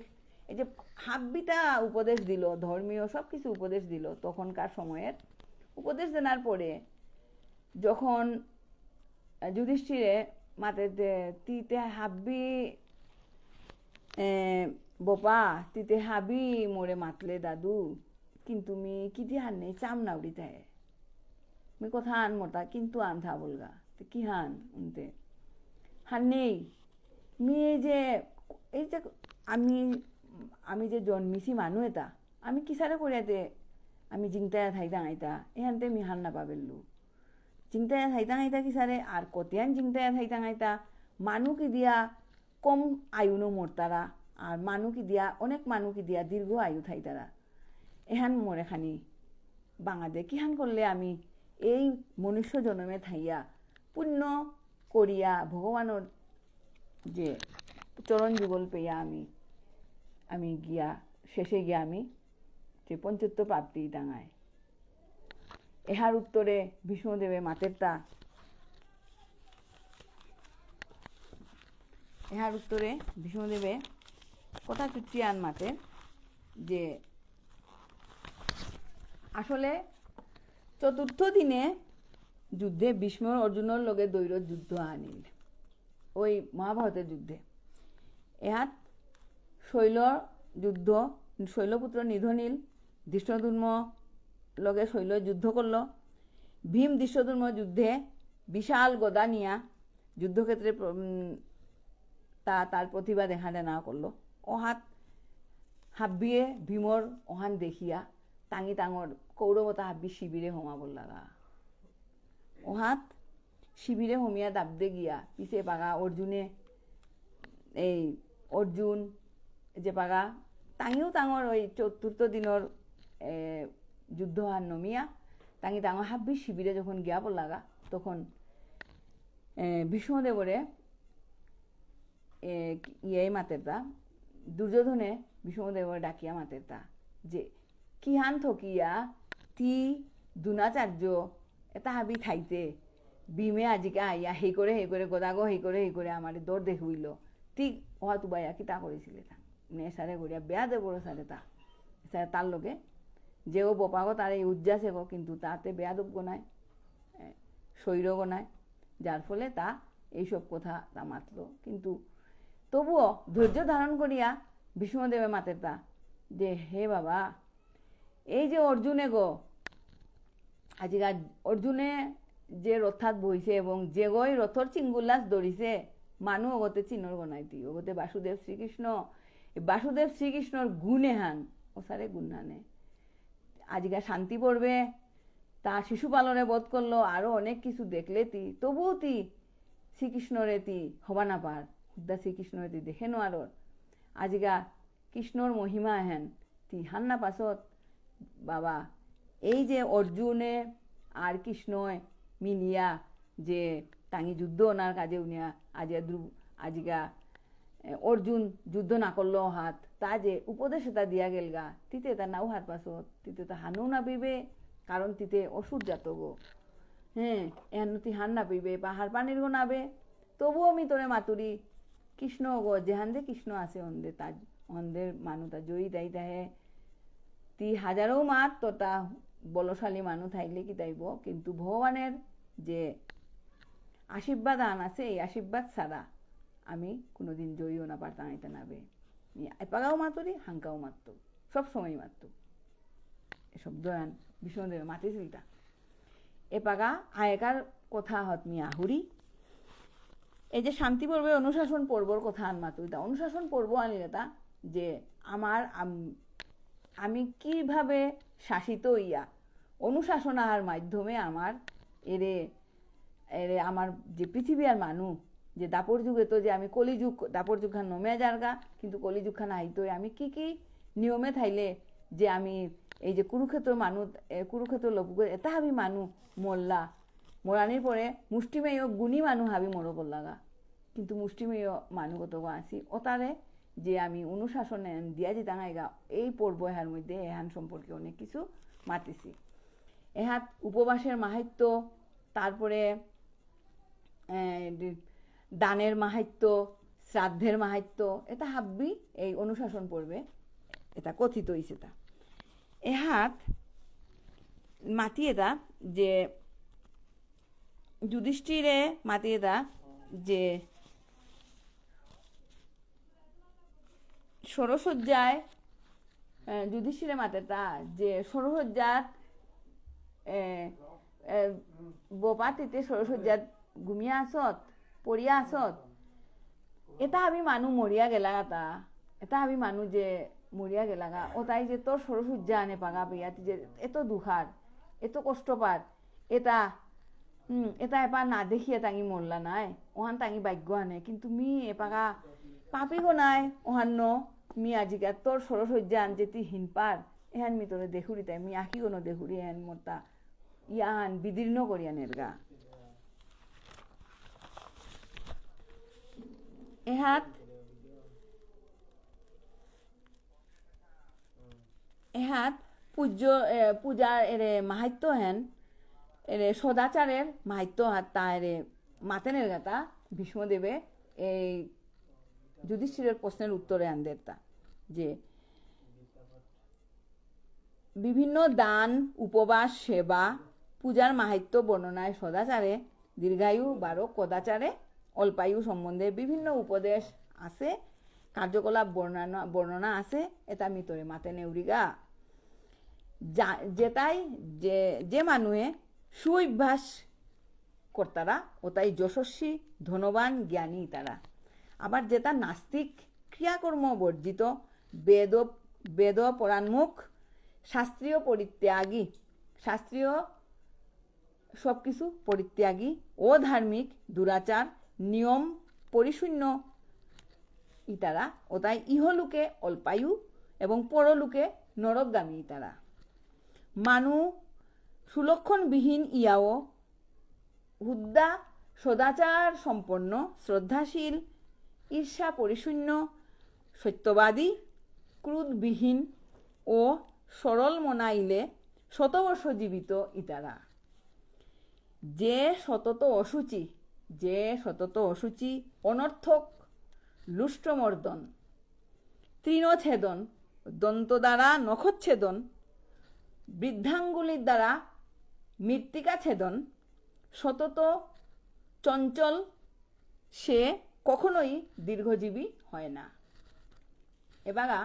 এই যে হাব্বিটা উপদেশ দিল, ধর্মীয় সব কিছু উপদেশ দিল। তখনকার সময়ের উপদেশ দেওয়ার পরে যখন যুধিষ্ঠিরে মাতে তিতে হাব্বি বোপা তিতে হাবি মোরে মাতলে দাদু, কিন্তু মি কিতি হান নেই চাম না উড়িতে মি কথা আন মোটা কিন্তু আন থা বলগা কি হান উনতে হান নেই মি এই যে আমি যে জন্মিছি মানুষ এটা আমি কিসারে করিয়াতে আমি জিংতায়া থাইতাং আইতা এখানতে মি হান না পাবেলু জিংতায়া থাইতাং আইতা কিসারে আর কতিয়ান জিংতায়া থাইতাং আইতা মানুষ কি দিয়া কম আয়ুনো মরতারা আর মানুষ কি দিয়া অনেক মানুষ কি দিয়া দীর্ঘ আয়ু থাইতারা এহান মোরে খানি বাঙাদে কিহান করলে আমি এই মনুষ্য জন্মে থাইয়া পুণ্য করিয়া ভগবানের যে চরণ যুগল পেয়া আমি গিয়া শেষে গিয়া আমি যে পঞ্চত্ব প্রাপ্তি ডাঙায়। এহার উত্তরে ভীষ্মদেবে মাতেরটা ভীষ্মদেবে কথা চুক্তি আন মাতে যে আসলে চতুর্থ দিনে যুদ্ধে ভীষ্ম অর্জুনের লগে দৈরথ যুদ্ধ আনিল ওই মহাভারতের যুদ্ধে। এহাত শৈলপুত্র নিধনিল ধৃষ্টদ্যুম্ন লগে শৈল যুদ্ধ করল। ভীম ধৃষ্টদ্যুম্ন যুদ্ধে বিশাল গদা নিয়া যুদ্ধক্ষেত্রে তার প্রতিভা দেখা না করলো। অহাত হাব্বিয়ে ভীমর অহান দেখিয়া টাঙি টাঙর কৌরবতা হাব্বি শিবিরে হোমাবল লাগা। ওহাত শিবিরে হোমিয়া দাবদে গিয়া পিছে পাগা অর্জুন যে পাগা টাঙিও টাঙর ওই চতুর্থ দিনের যুদ্ধ হার নমিয়া টাঙি টাঙর হাব্বি শিবিরে যখন গিয়া বল লাগা তখন ভীষ্মদেবরে মাতেরতা দুর্যোধনে ভীষ্মদেবরে ডাকিয়া মাতেরতা যে কিহান থকিয়া তি দুনাচার্য এটা হাবি থাইতে ভীমে আজিকে আইয়া সেই করে গদাগো সেই করে আমার দৌড় দেখুইল ঠিক অহা তুবাইয়া কিতা করেছিলে তা নে সারে গড়িয়া বেয়া দেবর সারে তার লগে যে ও বোপাগো তার এই উজ্জাসে গো, কিন্তু তাতে বেয়াদব গোনায় শৈর গোনায়, যার ফলে তা এইসব কথা তা মাতল। কিন্তু তবুও ধৈর্য ধারণ করিয়া ভীষ্মদেবে মাতের তা যে হে বাবা এই যে অর্জুনে গো আজিকাল অর্জুনে যে রথাত বইছে এবং যে গই রথর চিঙ্গুল্লাস ধরিছে মানুষ ওগতে চিনর গনাইতি ওগতে বাসুদেব শ্রীকৃষ্ণর গুণে হান ওসারে গুণ হানে। আজিকাল শান্তি পড়বে তা শিশুপালনে বোধ করলো আরো অনেক কিছু দেখলে তবুও শ্রীকৃষ্ণরে হবা না পার খুদ্া শ্রীকৃষ্ণরে দেখে নো আর আজিকা কৃষ্ণর মহিমা হেন হান না পাছত বাবা এই যে অর্জুনে আর কৃষ্ণয় মিলিয়া যে টাঙি যুদ্ধ ওনার কাজে উনিয়া আজিকা অর্জুন যুদ্ধ না করলো হাত তা যে উপদেশ এটা দিয়া গেল গা তিতে তা নাও হার পাছত তিতে তা হানও না পিবে কারণ তিতে অসুর জাত গো হ্যাঁ এহান হান না পিবে পাহাড় পানির গো নাবে তবুও আমি তোরে মাতুরি কৃষ্ণ গো যেহান দে কৃষ্ণ আছে অন্ধে তার অন্ধের মানুতা জয়ী তাই তাহে তি হাজারো মাত তোতা বলশালী মানুষ থাকলে কি তাইব কিন্তু ভগবানের যে আশীর্বাদ আন আছে এই আশীর্বাদ ছাড়া আমি কোনোদিন জয়ীও না পারতাম এটা নাবে এপাগাও মাতরি হাঙ্কাও মারত সব সময় মারত এসব দয়ান বিষ্ণুদেব মাতিছিলটা এপাগা আয়কার কথা হত মি আহুরি এই যে শান্তি পর্বে অনুশাসন পর্বর কথা আন মাতুরিতা অনুশাসন পর্ব আনিলেতা যে আমার আমি কিভাবে শাসিত হইয়া অনুশাসনার মাধ্যমে আমার এরে এরে আমার যে পৃথিবী আর মানুষ যে দাপর যুগে তো যে আমি কলিযুগ দাপর যুগ খান নমে যারগা কিন্তু কলিযুগ খান আইতো আমি কি কি নিয়মে থাইলে যে আমি এই যে কুরুক্ষেত্র মানুষ কুরুক্ষেত্র লোক এটা হাবি মানুষ মরলা মরানির পরে মুষ্টিমেয় গুণী মানুষ হাবি মরো করলাগা কিন্তু মুষ্টিমেয় মানুষ কত আসি ওতারে যে আমি অনুশাসন দিয়া যে টাঙাইগা এই পর্ব এহার মধ্যে এহান সম্পর্কে অনেক কিছু মাতিছি এহাত উপবাসের মাহাত্য তারপরে দানের মাহাত্য শ্রাদ্ধের মাহাত্য এটা হাব্বি এই অনুশাসন পর্বে এটা কথিত হয়েছে তা এহাত মাতি এটা যে যুধিষ্ঠিরে মাতি এটা যে ষড়সজ্জায় যুধিষ্ঠিরে মাতেটা যে ষড়সজ্জাত বোপাতিতে ষড়সজ্জাত ঘুমিয়া আসত পড়িয়া আসত এটা আমি মানুষ মরিয়া গেলাগা এটা আমি মানুষ যে মরিয়া গেলাগা ও তাই যে তোর ষড়সজ্জা আনে পাগা পেয়াতি যে এত দুঃখার এত কষ্ট পার এটা এটা এবার না দেখিয়ে তাঙি মরলা নাই ওহান তাঙি ভাগ্য আনে কিন্তু মি এপাগা পাপি গো নাই ওহান্ন মি আজিকা তোর ষড়সজ্জা আন যে তুই হিন পার এহান মি তোরে দেখুরি তাই মি আঁকি কোনো দেখুরি এহান মোরটা ইয়ান বিদীর্ণ করিয়া নেরগা এহাত এহাত পূজার এরে মাহাত্য হেন এরে সদাচারের মাহাত্য হাত তা এরে মাতেনের গাতা ভীষ্মদেবে এই যুধিষ্ঠিরের প্রশ্নের উত্তরে আনদের তা যে বিভিন্ন দান উপবাস সেবা পূজার মাহাত্য বর্ণনায় সদাচারে দীর্ঘায়ু বারো কদাচারে অল্পায়ু সম্বন্ধে বিভিন্ন উপদেশ আছে কার্যকলাপ বর্ণনা আছে এটা মিতরে মাতে নেউরিগা যেটাই যে মানুহে সুঅভ্যাস কর্তারা ওটাই যশস্বী ধনবান জ্ঞানী তারা আবার যেটা নাস্তিক ক্রিয়াকর্ম বর্জিত বেদ পরাণমুখ শাস্ত্রীয় পরিত্যাগী শাস্ত্রীয় সব কিছু পরিত্যাগী ও ধার্মিক দুরাচার নিয়ম পরিশূন্য ইতারা ও তাই ইহলোকে অল্পায়ু এবং পরলোকে নরকগামী ইতারা মানু সুলক্ষণবিহীন ইয়াও হুদ্দা সদাচার সম্পন্ন শ্রদ্ধাশীল ঈর্ষা পরিশূন্য সত্যবাদী ক্রোধবিহীন ও সরল মনাইলে শতবর্ষ জীবিত ইতারা যে সতত অসুচি অনর্থক লুষ্টমর্দন তৃণচ্ছেদন দন্ত দ্বারা নখচ্ছেদন বৃদ্ধাঙ্গুলির দ্বারা মৃত্তিকা ছেদন সতত চঞ্চল সে কখনোই দীর্ঘজীবী হয় না এবারা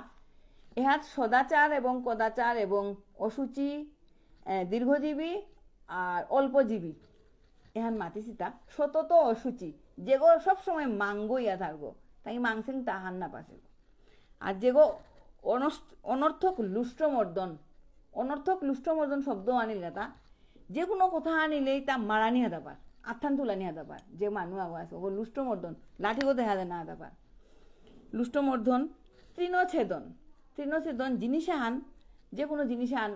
এহাত সদাচার এবং কদাচার এবং অসুচি দীর্ঘজীবী আর অল্পজীবী এহান মাতিসিতা সতত অসুচি যেগো সবসময় মাঙ্গো ইয়া থাকবো তাই মাংসিং তাহান না পাশে আর যেগো অনর্থক লুষ্টমর্দন শব্দ আনিলে তা যে কোনো কথা আনিলেই তা মারানি হাতে পার আত্থান তুলানি হাতে পার যে মানুষ আগো আছে ও লুষ্টমর্দন লাঠিও দেখা যায় না হাতে পার লুষ্টমর্দন তৃণচ্ছেদন জিনিসে আন যে কোনো জিনিসে আন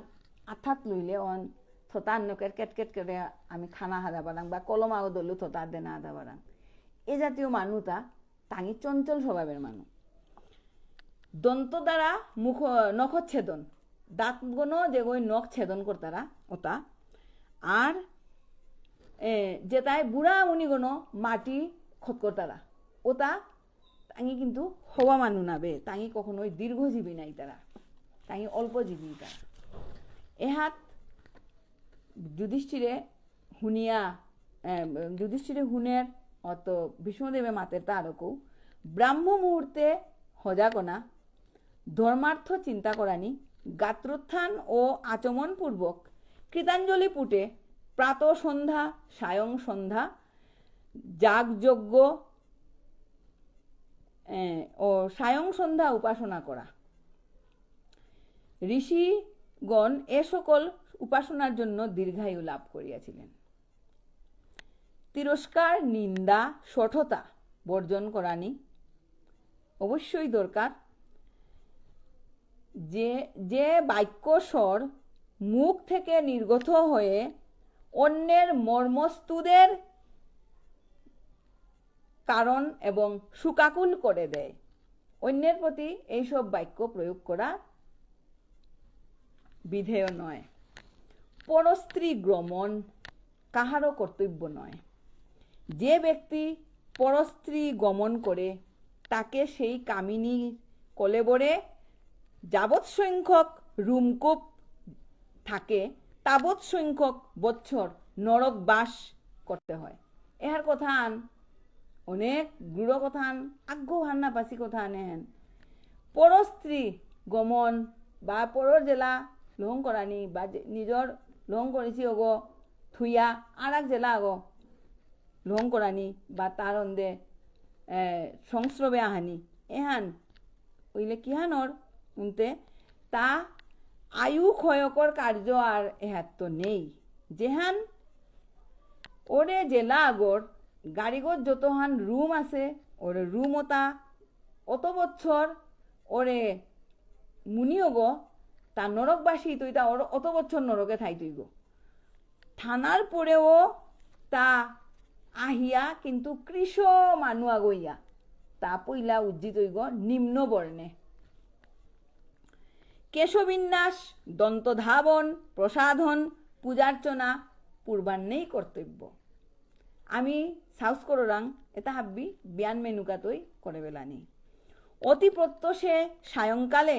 আত্থাত লইলে অন থতা অন্যকের কেটকেট করে আমি খানা হাদা পারাং বা কলম আগো দলু থতা দেনা হাদা পারাং এ জাতীয় মানুষটা তাঙি চঞ্চল স্বভাবের মানুষ দন্ত দ্বারা নখচ্ছেদন দাঁতগুলো যেগুলো নখ ছেদন করতারা ওটা আর যেটাই বুড়া মুনিগুলো মাটি খত করতারা ওটা তাই কিন্তু হওয়া মানু নাবে, তাই কখনোই দীর্ঘজীবী নাই তারা, তাই অল্পজীবী তারা। এহাত যুধিষ্ঠিরে হুনের অত ভীষ্মদেবে মাতের তারকও ব্রাহ্ম মুহূর্তে হজাকনা ধর্মার্থ চিন্তা করানি গাত্রোত্থান ও আচমন পূর্বক কৃতাঞ্জলি পুটে প্রাত সন্ধ্যা সায়ং সন্ধ্যা যাগযজ্ঞ ও সায়ং সন্ধ্যা উপাসনা করা। ঋষিগণ এ সকল উপাসনার জন্য দীর্ঘায়ু লাভ করিয়াছিলেন। তিরস্কার নিন্দা শঠতা বর্জন করানি অবশ্যই দরকার। যে বাক্যস্বর মুখ থেকে নির্গত হয়ে অন্যের মর্মস্তুদের কারণ এবং শোকাকুল করে দেয়, অন্যের প্রতি এইসব বাক্য প্রয়োগ করা বিধেয় নয়। পরস্ত্রী গ্রমণ কাহারও কর্তব্য নয়। যে ব্যক্তি পরস্ত্রী গমন করে তাকে সেই কামিনী কলেবরে যাবৎ সংখ্যক রুমকূপ থাকে তাবৎ সংখ্যক বৎসর নরক বাস করতে হয়। এহার কথা আন অনেক দৃঢ় কথা আন আগ্রহ হান না পাশি কথা আনে হেন পরস্ত্রী গমন বা পরর জেলা লহং করানি বা নিজর লহং করেছি অগ থুইয়া আর এক জেলা আগ লহং করানি বা তার অন্দে সংস্রবে আহানি এহান ওইলে কিহানর উনতে তা আয়ু ক্ষয়কর কার্য আর এহাত তো নেই। যেহান ওরে জেলা আগর গাড়িগর যতহান রুম আছে ওরে রুম ওতা অত বছর ওরে মুনিও গো তা নরকবাসী তুই তা অত বছর নরকে থাই তুই গো থানার পরেও তা আহিয়া কিন্তু কৃষ মানুয়া গইয়া তা পইলা উজ্জিত হইগ নিম্ন বর্ণে। কেশবিন্যাস দন্তধাবন প্রসাধন পূজার্চনা পূর্বান্নেই কর্তব্য। আমি সাউস কররাং এটা হাব্বি বিয়ান মেনুকাতই করে বেলানি। অতি প্রত্যশে সায়ংকালে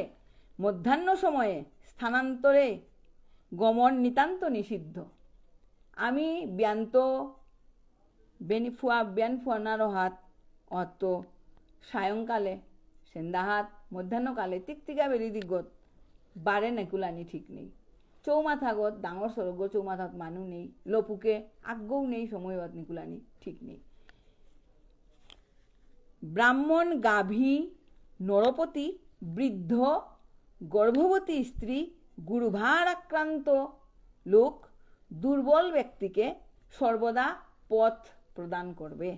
মধ্যাহ্ন সময়ে স্থানান্তরে গমন নিতান্ত নিষিদ্ধ। আমি ব্যান্ত ব্যান ফুয়ানার হাত অত সায়ংকালে সেন্দাহাত মধ্যাহ্নকালে টিকটিকা বেরি দিগত বারে নেকুলানি ঠিক নেই। চৌমাথাগত ডাঙর সরগ চৌমাথাত মানুষ নেই, লপুকে আজ্ঞও নেই, সময়ত নিকুলানি ঠিক নেই। ব্রাহ্মণ গাভী নরপতি বৃদ্ধ গর্ভবতী স্ত্রী গুরুভার আক্রান্ত লোক দুর্বল ব্যক্তিকে সর্বদা পথ প্রদান করবে।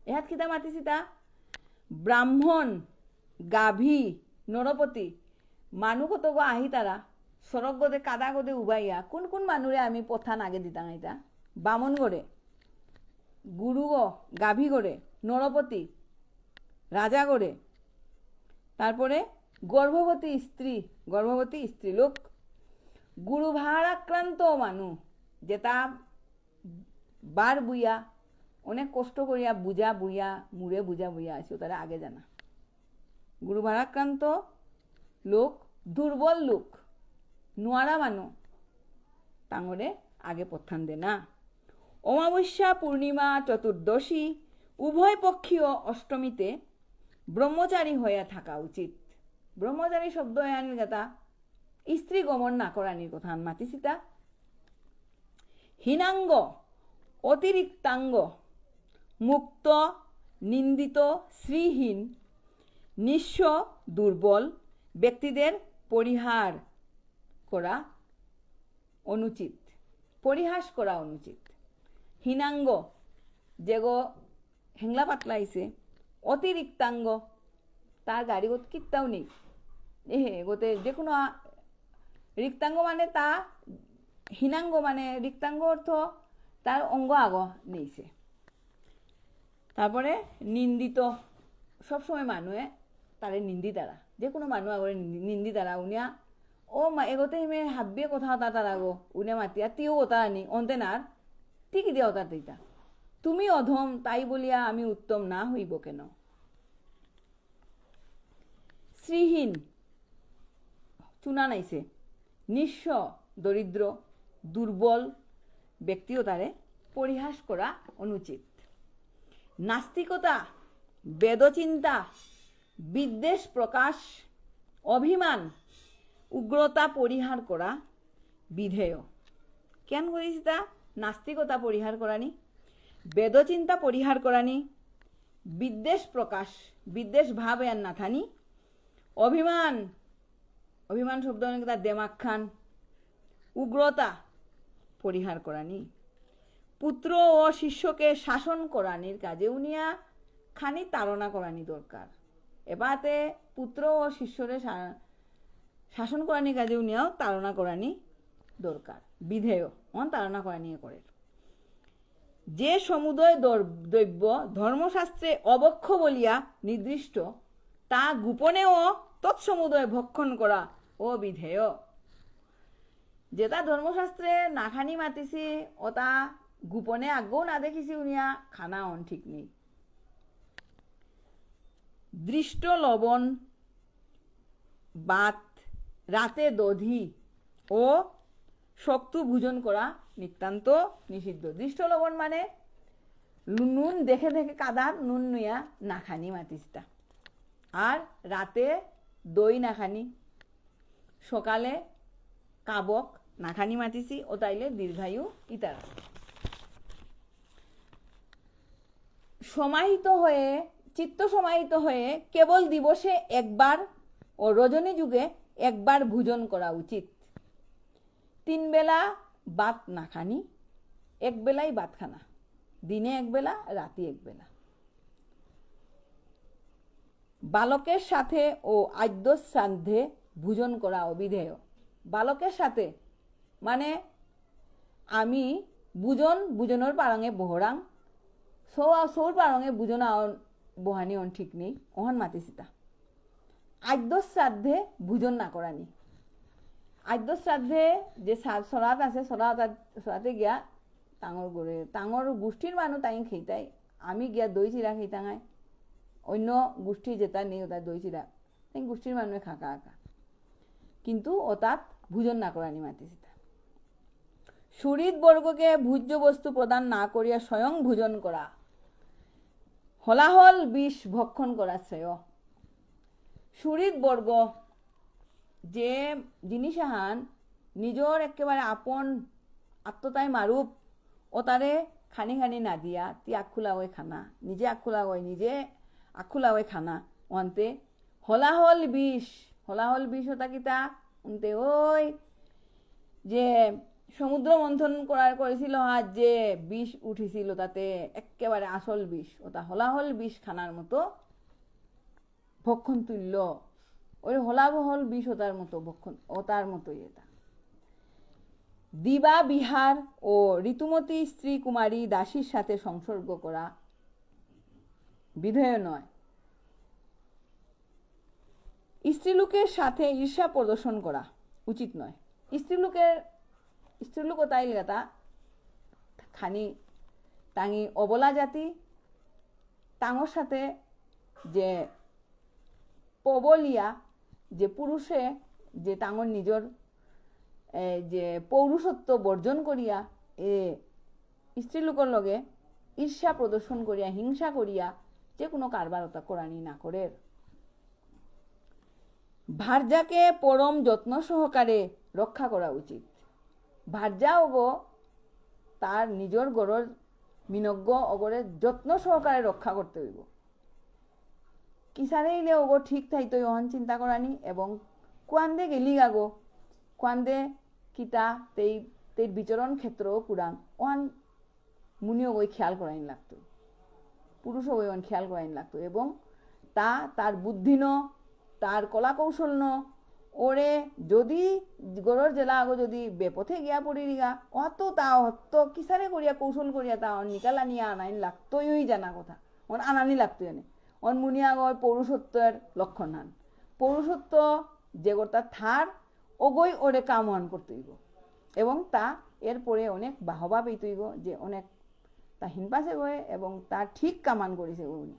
এহাত কিতা মাতিছি তা ব্রাহ্মণ গাভী নরপতি মানুষ কত গো আহি তারা সড়ক গদে কাদা গদে উবাইয়া কোন কোন মানুরে আমি পথান আগে দিতাম এটা বামন গড়ে গুরু গো গাভী গড়ে নরপতি রাজা গড়ে তারপরে গর্ভবতী স্ত্রী লোক গুরু ভার আক্রান্ত মানুষ যেটা বার বুইয়া অনেক কষ্ট করিয়া বুঝা বুইয়া মুড়ে বুঝা বুইয়া আছে তারা আগে জানা। গুরু ভারাক্রান্ত লোক দুর্বল লোক নোয়ারা মানুষ তাঙরে আগে প্রত্যান দে না। অমাবস্যা পূর্ণিমা চতুর্দশী উভয় পক্ষীয় অষ্টমীতে ব্রহ্মচারী হইয়া থাকা উচিত। ব্রহ্মচারী শব্দ আনির কথা স্ত্রী গমন না করানির কথা মাতিসিতা। হীনাঙ্গ অতিরিক্তাঙ্গ মুক্ত নিন্দিত শ্রীহীন নিঃস্ব দুর্বল ব্যক্তিদের পরিহার করা অনুচিত, পরিহাস করা অনুচিত। হীনাঙ্গ যেগো হেংলা পাতলাইছে, অতিরিক্তাঙ্গ তার গাড়ি গত কিত্তাও নেই গোতে যে কোনো রিক্তাঙ্গ মানে তা হীনাঙ্গ মানে রিক্তাঙ্গ অর্থ তার অঙ্গ আগ নেইছে। তারপরে নিন্দিত সবসময় মানুষে তারে নিন্দি তারা যে কোনো মানুষ আগরে নিন্দি তারা উনিয়া ও এগোতে হিমে হাব্বিয়ে কথা তার আগো উনিয়া মাতিয়া তিও কথা আনি অন্তে নার ঠিকই দিয়া তার দিতা তুমি অধম তাই বলিয়া আমি উত্তম না হইব কেন। শ্রীহীন চুনা নাইছে, নিঃস্ব দরিদ্র দুর্বল ব্যক্তিও তারে পরিহাস করা অনুচিত। নাস্তিকতা, বেদচিন্তা, বিদ্বেষ প্রকাশ, অভিমান, উগ্রতা পরিহার করা বিধেয়। কেন করিস তা? নাস্তিকতা পরিহার করানি, বেদচিন্তা পরিহার করানি, বিদ্বেষ প্রকাশ, বিদ্বেষ ভাব আর না থানি, অভিমান, অভিমান শব্দ তার দেমাক খান, উগ্রতা পরিহার করানি, পুত্র ও শিষ্যকে শাসন করানির কাজে উনিয়া খানি তাড়না করানি দরকার। এবারে পুত্র ও শিষ্যরে শাসন করানির কাজে উনিয়াও তাড়না করানি দরকার, বিধেয় তাড়না করানি করে। যে সমুদয় দ্রব্য ধর্মশাস্ত্রে অবক্ষ বলিয়া নির্দিষ্ট, তা গোপনেও তৎসমুদয় ভক্ষণ করা অবিধেয়। যেটা ধর্মশাস্ত্রে না খানি মাতিছি ওটা গোপনে আগেও না দেখিছি উনিয়া খানা অন ঠিক নেই। দৃষ্ট লবণ, বাত, রাতে দধি ও শক্ত ভোজন করা নিতান্ত নিষিদ্ধ। দৃষ্ট লবণ মানে নুন দেখে দেখে কাদার নুন নুয়া না খানি মাতিসটা, আর রাতে দই না খানি, সকালে কাবক না খানি মাতিছি ও তাইলে দীর্ঘায়ু ইতারা। সমাহিত হয়ে, চিত্ত সমাহিত হয়ে কেবল দিবসে একবার ও রজনী যুগে একবার ভোজন করা উচিত। 3 বেলা ভাত না খানি, 1 বেলাই ভাত খানা, দিনে 1 বেলা, রাতে 1 বেলা। বালকের সাথে ও আদ্য শ্রাদ্ধে ভোজন করা অবিধেয়। বালকের সাথে মানে আমি বুজনের পারঙে বহরাং, সৌর পারঙে বুজন বহানি অন ঠিক নেই, ওহন মাতিসিতা। আদ্য শ্রাদ্ধে ভোজন না করানি। আদ্য শ্রাদ্ধে যে সরাত আছে, সরাতে গিয়া টাঙর গোষ্ঠীর মানুষ তাই খেইতাই, আমি গিয়া দই চিরা খেইতাঙাই, অন্য গোষ্ঠী যেটা নেই ওটা দই চিরা তাই গোষ্ঠীর মানুষে খাকা আঁকা, কিন্তু ওটাত ভোজন না করানি মাতিসিতা। শরীর বর্গকে ভোজ্য বস্তু প্রদান না করিয়া স্বয়ং ভোজন করা, হলাহল বিষ ভক্ষণ করা শ্রেয়। শরীর বর্গ যে জিনিস আহান নিজর একেবারে আপন আত্মতাই মারুপ ও তারে খানি খানি না দিয়া তি আখুলা হয়ে খানা, নিজে আখুলা হয়ে খানা ওনতে হলাহল বিষ ওটা কিতা উনতে ওই যে সমুদ্র মন্থন করেছিল আর যে বিষ উঠিছিল তাতে একেবারে আসল বিষ, ওটা হলাহল বিষ খানার মতো ভক্ষণ তুল্য। ওই হলাহল বিষ ওটার মতো ভক্ষণ, ওটার মতোই এটা। দিবা বিহার ও ঋতুমতী স্ত্রী কুমারী দাসীর সাথে সংসর্গ করা বিধেয় নয়। স্ত্রীলোকের সাথে ঈর্ষা প্রদর্শন করা উচিত নয়। স্ত্রীলোক তাই লেতা খানি টাঙি অবলা জাতি, টাঙর সাথে যে পবলিয়া যে পুরুষে যে টাঙর নিজর যে পৌরুষত্ব বর্জন করিয়া স্ত্রীলোকের লগে ঈর্ষা প্রদর্শন করিয়া হিংসা করিয়া যে কোনো কারবারতা করানি না করে। ভার্যাকে পরম যত্ন সহকারে রক্ষা করা উচিত। ভার্যা ওগো তার নিজর গড়র মিনজ্ঞ অগরে যত্ন সহকারে রক্ষা করতে হইব। কিসারে ইলে ওগো ঠিক থাইতো ওহন চিন্তা করানি, এবং কুয়ান্দে গেলি গাগো কুয়ান্দে কিতা তেই বিচরণ ক্ষেত্র কুরাং ওহান মুনিও ওই খেয়াল করাইন লাগতো, পুরুষও ওই খেয়াল করাইন লাগতো, এবং তার বুদ্ধি ন, তার কলা কৌশল ন, ওরে যদি গড়র জেলা আগো যদি বেপথে গিয়া পড়ি রিগা অত তা হত কিসারে করিয়া কৌশল করিয়া তা নিকালা নিয়ে আনাইন লাগতোই জানা কথা, আনানি লাগতো জানে। মুনিয়া গয় পৌরুষত্বের লক্ষণ হান, পৌরুষত্ব যে গোটা থার ওগই ওরে কামন করতে হইব, এবং তা এরপরে অনেক বাহবা পেতে হইব যে অনেক তা হিনপাশে গয়ে এবং তা ঠিক কামান করেছে উনি।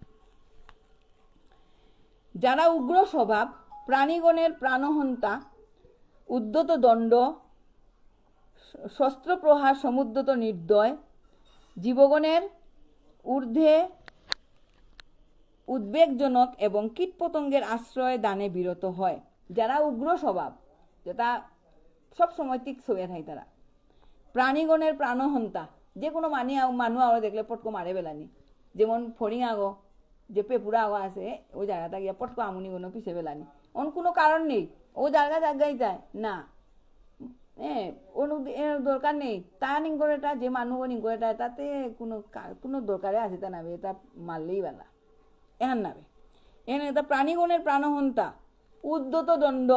যারা উগ্র স্বভাব প্রাণীগণের প্রাণহন্তা, উদ্যত দণ্ড, শস্ত্রপ্রহার সমুদ্যত নির্দয়, জীবগণের ঊর্ধ্বে উদ্বেগজনক এবং কীটপতঙ্গের আশ্রয় দানে বিরত হয়। যারা উগ্র স্বভাব, যেটা সবসময় টিক ছুঁয়ে থাকে তারা। প্রাণীগণের প্রাণহন্তা, যে কোনো মানুষ আরো দেখলে পটকো মারে বেলানি, যেমন ফড়িং আগো যে পেপুরা আগো আছে ওই জায়গাটা গিয়া পটকো আমুনি কোনো পিছে বেলানি, অন কোনো কারণ নেই, ও জায়গায় যায় না, দরকার নেই তা নিং করে যে মানুষ নিং করে তাতে কোনো দরকারে আছে তা নাবে, এটা মারলেই বেলা এহান নাবে। এখানে এটা প্রাণীগণের প্রাণহন্তা, উদ্যত দণ্ড,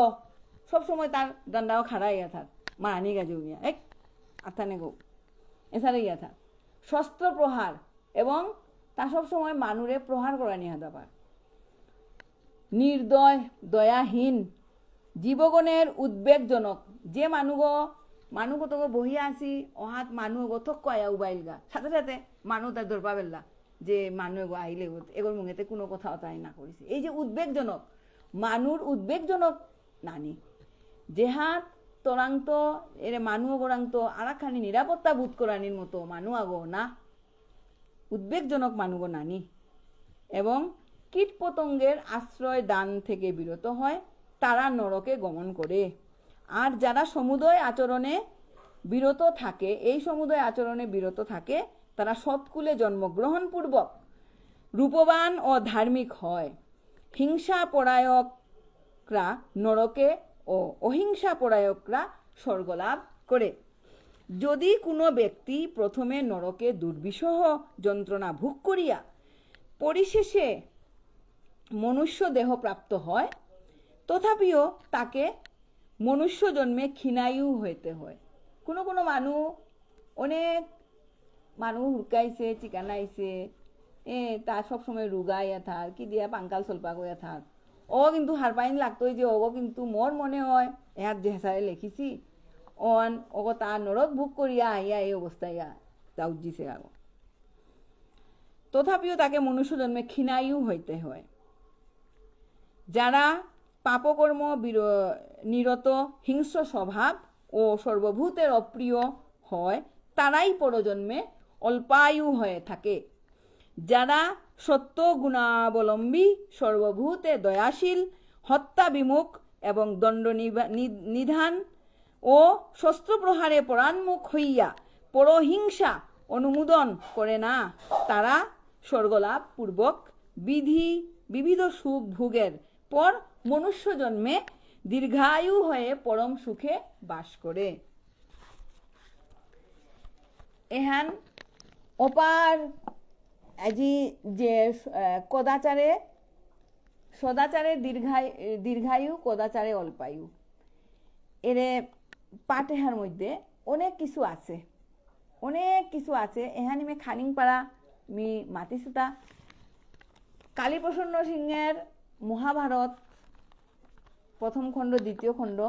সবসময় তার দণ্ডাও খাড়া ইয়া থাক, মারানি গাছে উনিয়া এক আথানে গো এছাড়া ইয়া থাক। শস্ত্র প্রহার, এবং তা সবসময় মানুরে প্রহার করা নিয়ে ব্যাপার। নির্দয়, দয়াহীন, জীবগণের উদ্বেগজনক, যে মানুষ তোকে বহিয়া আসি অহাত মানুষ গো থক আয়া উবাইল গা, সাথে সাথে মানুষ তার দরপা বেললা যে মানুষ এগো আইলে এগোর মুখেতে কোনো কথা তাই না করেছে। এই যে উদ্বেগজনক, মানুষ উদ্বেগজনক নানি, যে হাত তোরাংত এর মানুষ গোরাংত আরাখানি নিরাপত্তা বোধ করানির মতো মানুষ আগো না, উদ্বেগজনক মানুষ নানি, এবং কীট পতঙ্গের আশ্রয় দান থেকে বিরত হয়, তারা নরকে গমন করে। আর যারা সমুদয় আচরণে বিরত থাকে, এই সমুদয় আচরণে বিরত থাকে, তারা সৎকুলে জন্মগ্রহণ পূর্বক রূপবান ও ধার্মিক হয়। হিংসা পরায়করা নরকে ও অহিংসা পরায়করা স্বর্গলাভ করে। যদি কোনো ব্যক্তি প্রথমে নরকে দুর্বিষহ যন্ত্রণা ভোগ করিয়া পরিশেষে মনুষ্য দেহ প্রাপ্ত হয়, তথাপিও তাকে মনুষ্য জন্মে ক্ষীণায়ু হইতে হয়। কোনো কোনো মানুষ অনেক মানুষ হুরকাইছে, চিকানাইছে, তা সবসময় রুগাইয়া থাক, কি দিয়া পাঙ্কাল চলপা গইয়া থাক, ও কিন্তু হারপাইন লাগতোই যে ওগো কিন্তু মোর মনে হয় এহাত যে হেসারে লেখিছি ওগো তার নরক ভোগ করিয়া আইয়া এই অবস্থায় যাউজিছে আগো, তথাপিও তাকে মনুষ্য জন্মে ক্ষীণায়ু হইতে হয়। যারা পাপকর্ম নিরত, হিংস্র স্বভাব ও সর্বভূতের অপ্রিয় হয়, তারাই পরজন্মে অল্পায়ু হয়ে থাকে। যারা সত্য গুণাবলম্বী, সর্বভূতে দয়াশীল, হত্যা বিমুখ এবং দণ্ড নিধান ও শস্ত্রপ্রহারে পরাণমুখ হইয়া পরহিংসা অনুমোদন করে না, তারা স্বর্গলাভ পূর্বক বিবিধ সুখ ভোগের পর মনুষ্য জন্মে দীর্ঘায়ু হয়ে পরম সুখে বাস করে। এহান অপার আজি যে সদাচারে দীর্ঘায়ু, কদাচারে অল্পায়ু, এরে পাঠেহার মধ্যে অনেক কিছু আছে, এহানি মে খানিং পাড়া মি মাতিসুতা কালীপ্রসন্ন সিংহের মহাভারত প্রথম খণ্ড, দ্বিতীয় খণ্ড,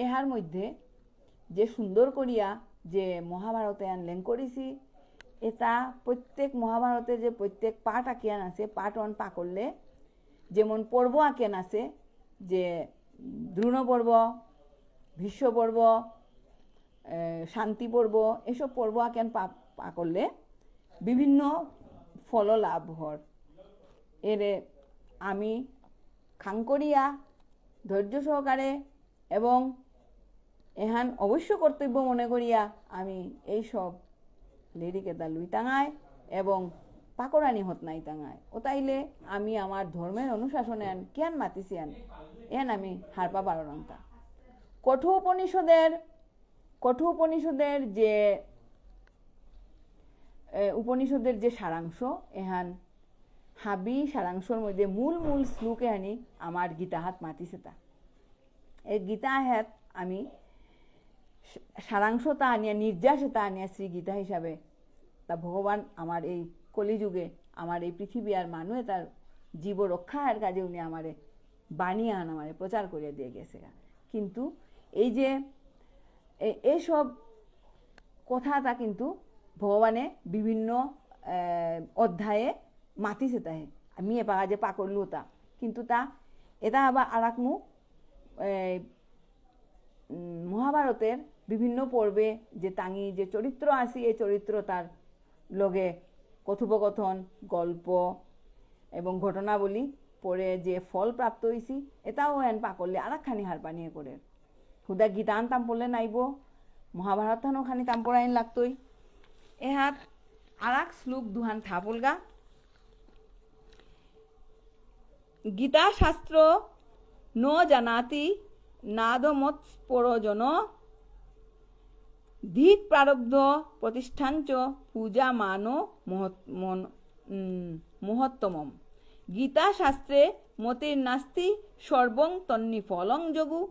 এহার মধ্যে যে সুন্দর করিয়া যে মহাভারতে আনলেন করেছি, এটা প্রত্যেক মহাভারতে যে প্রত্যেক পাঠ আঁকিয়ান আছে, পাঠ ওয়ান পা করলে যেমন পর্ব আঁকিয়ান আছে, যে দ্রোণ পর্ব, ভীষ্ম পর্ব, শান্তি পর্ব, এসব পর্ব আঁকিয়ান পা করলে বিভিন্ন ফল লাভ হর। এরে আমি খাং করিয়া ধৈর্য সহকারে এবং এহান অবশ্য কর্তব্য মনে করিয়া আমি এইসব লেডিকে দা লুই টাঙায় এবং পাকরানি হত নাই টাঙায়, ও তাইলে আমি আমার ধর্মের অনুশাসনে কিয়ান মাতিছি এন আমি হারপা পারলামতা। কঠোপনিষদের যে উপনিষদের যে সারাংশ, এহান হাবি সারাংশর মধ্যে মূল শ্লোক এহানি আমার গীতাহাত মাতিছে তা। এই গীতাহাত আমি সারাংশতা আনিয়া, নির্যাসতা আনিয়া শ্রী গীতা হিসাবে তা ভগবান আমার এই কলিযুগে আমার এই পৃথিবী আর মানুষে তার জীব রক্ষার কাজে উনি আমারে বানিয়ে আমারে প্রচার করিয়া দিয়ে গেছে। কিন্তু এই যে এইসব কথাটা কিন্তু ভগবানে বিভিন্ন অধ্যায়ে মাতিছে তাহে, আমি এবার যে পা করলু তা, কিন্তু তা এটা আবার আরাক মুখ মহাভারতের বিভিন্ন পর্বে যে টাঙি যে চরিত্র আছে এই চরিত্র তার লগে কথোপকথন গল্প এবং ঘটনাবলী পরে যে ফল প্রাপ্ত হয়েছি এটাও এন পাকলে আর খানি হার পানিয়ে করে হুদা গীতান তাম পড়লে নাইব মহাভারত থানো খানি তাম পড়াইন লাগতই এহাত আরাক শ্লোক দুহান থাপলগা গীতা শাস্ত্র ন জানাতি নাদমত পরজন ধিক প্রারব্ধ প্রতিষ্ঠাঞ্চ পূজা মানো মহত্তমম গীতা শাস্ত্রে মতির নাস্তি সর্বং তন্নি ফলং যোগু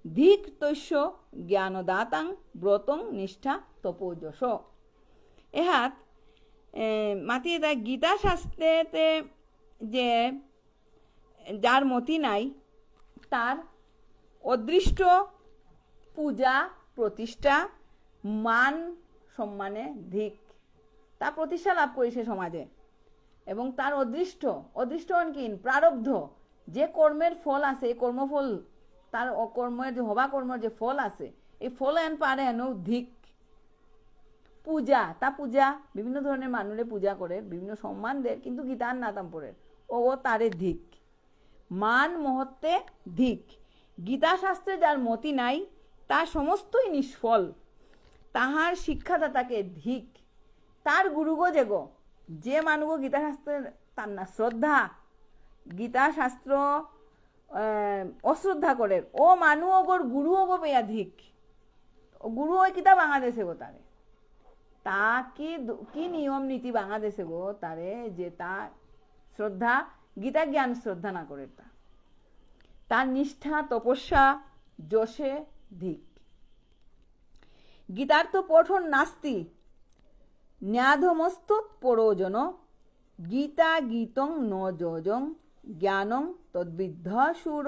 ধিক তৈশ্য জ্ঞানদাতাং ব্রতং নিষ্ঠা তপোযশ এহাত মাতি এটা গীতা শাস্ত্রেতে যে যার মতি নাই তার অদৃষ্ট পূজা প্রতিষ্ঠা মান সম্মানে ধিক তা প্রতিষ্ঠা লাভ করেছে সমাজে এবং তার অদৃষ্ট কি প্রারব্ধ যে কর্মের ফল আছে এই কর্মফল তার কর্মের যে হবা কর্মের যে ফল আছে এই ফল এন পারে এন ধিক পূজা তা পূজা বিভিন্ন ধরনের মানুষে পূজা করে বিভিন্ন সম্মান দেয় কিন্তু গীতার নাতাম পড়ে ও তারে ধিক মান মহত্বে ধিক গীতা শাস্ত্রে যার মতি নাই তার সমস্তই নিষ্ফল তাহার শিক্ষাদাতাকে ধিক তার গুরুগো যেগো যে মানুষ গীতা শাস্ত্রের তার না শ্রদ্ধা গীতা শাস্ত্র অশ্রদ্ধা করে ও মানু ওগর গুরু ওগো পেয়া ধিক গুরু ওই কিতা বাংলাদেশে গো তারে তা কি নিয়ম নীতি বাংলাদেশে গো তারে যে তা শ্রদ্ধা গীতা জ্ঞান শ্রদ্ধা না করে তার নিষ্ঠা তপস্যা যশে ধিক গীতার তো পঠন নাস্তি ন্যাধমস্ত পরোজন গীতা গীতং ন যোজং জ্ঞানং তদ্বিদ্ধ সুর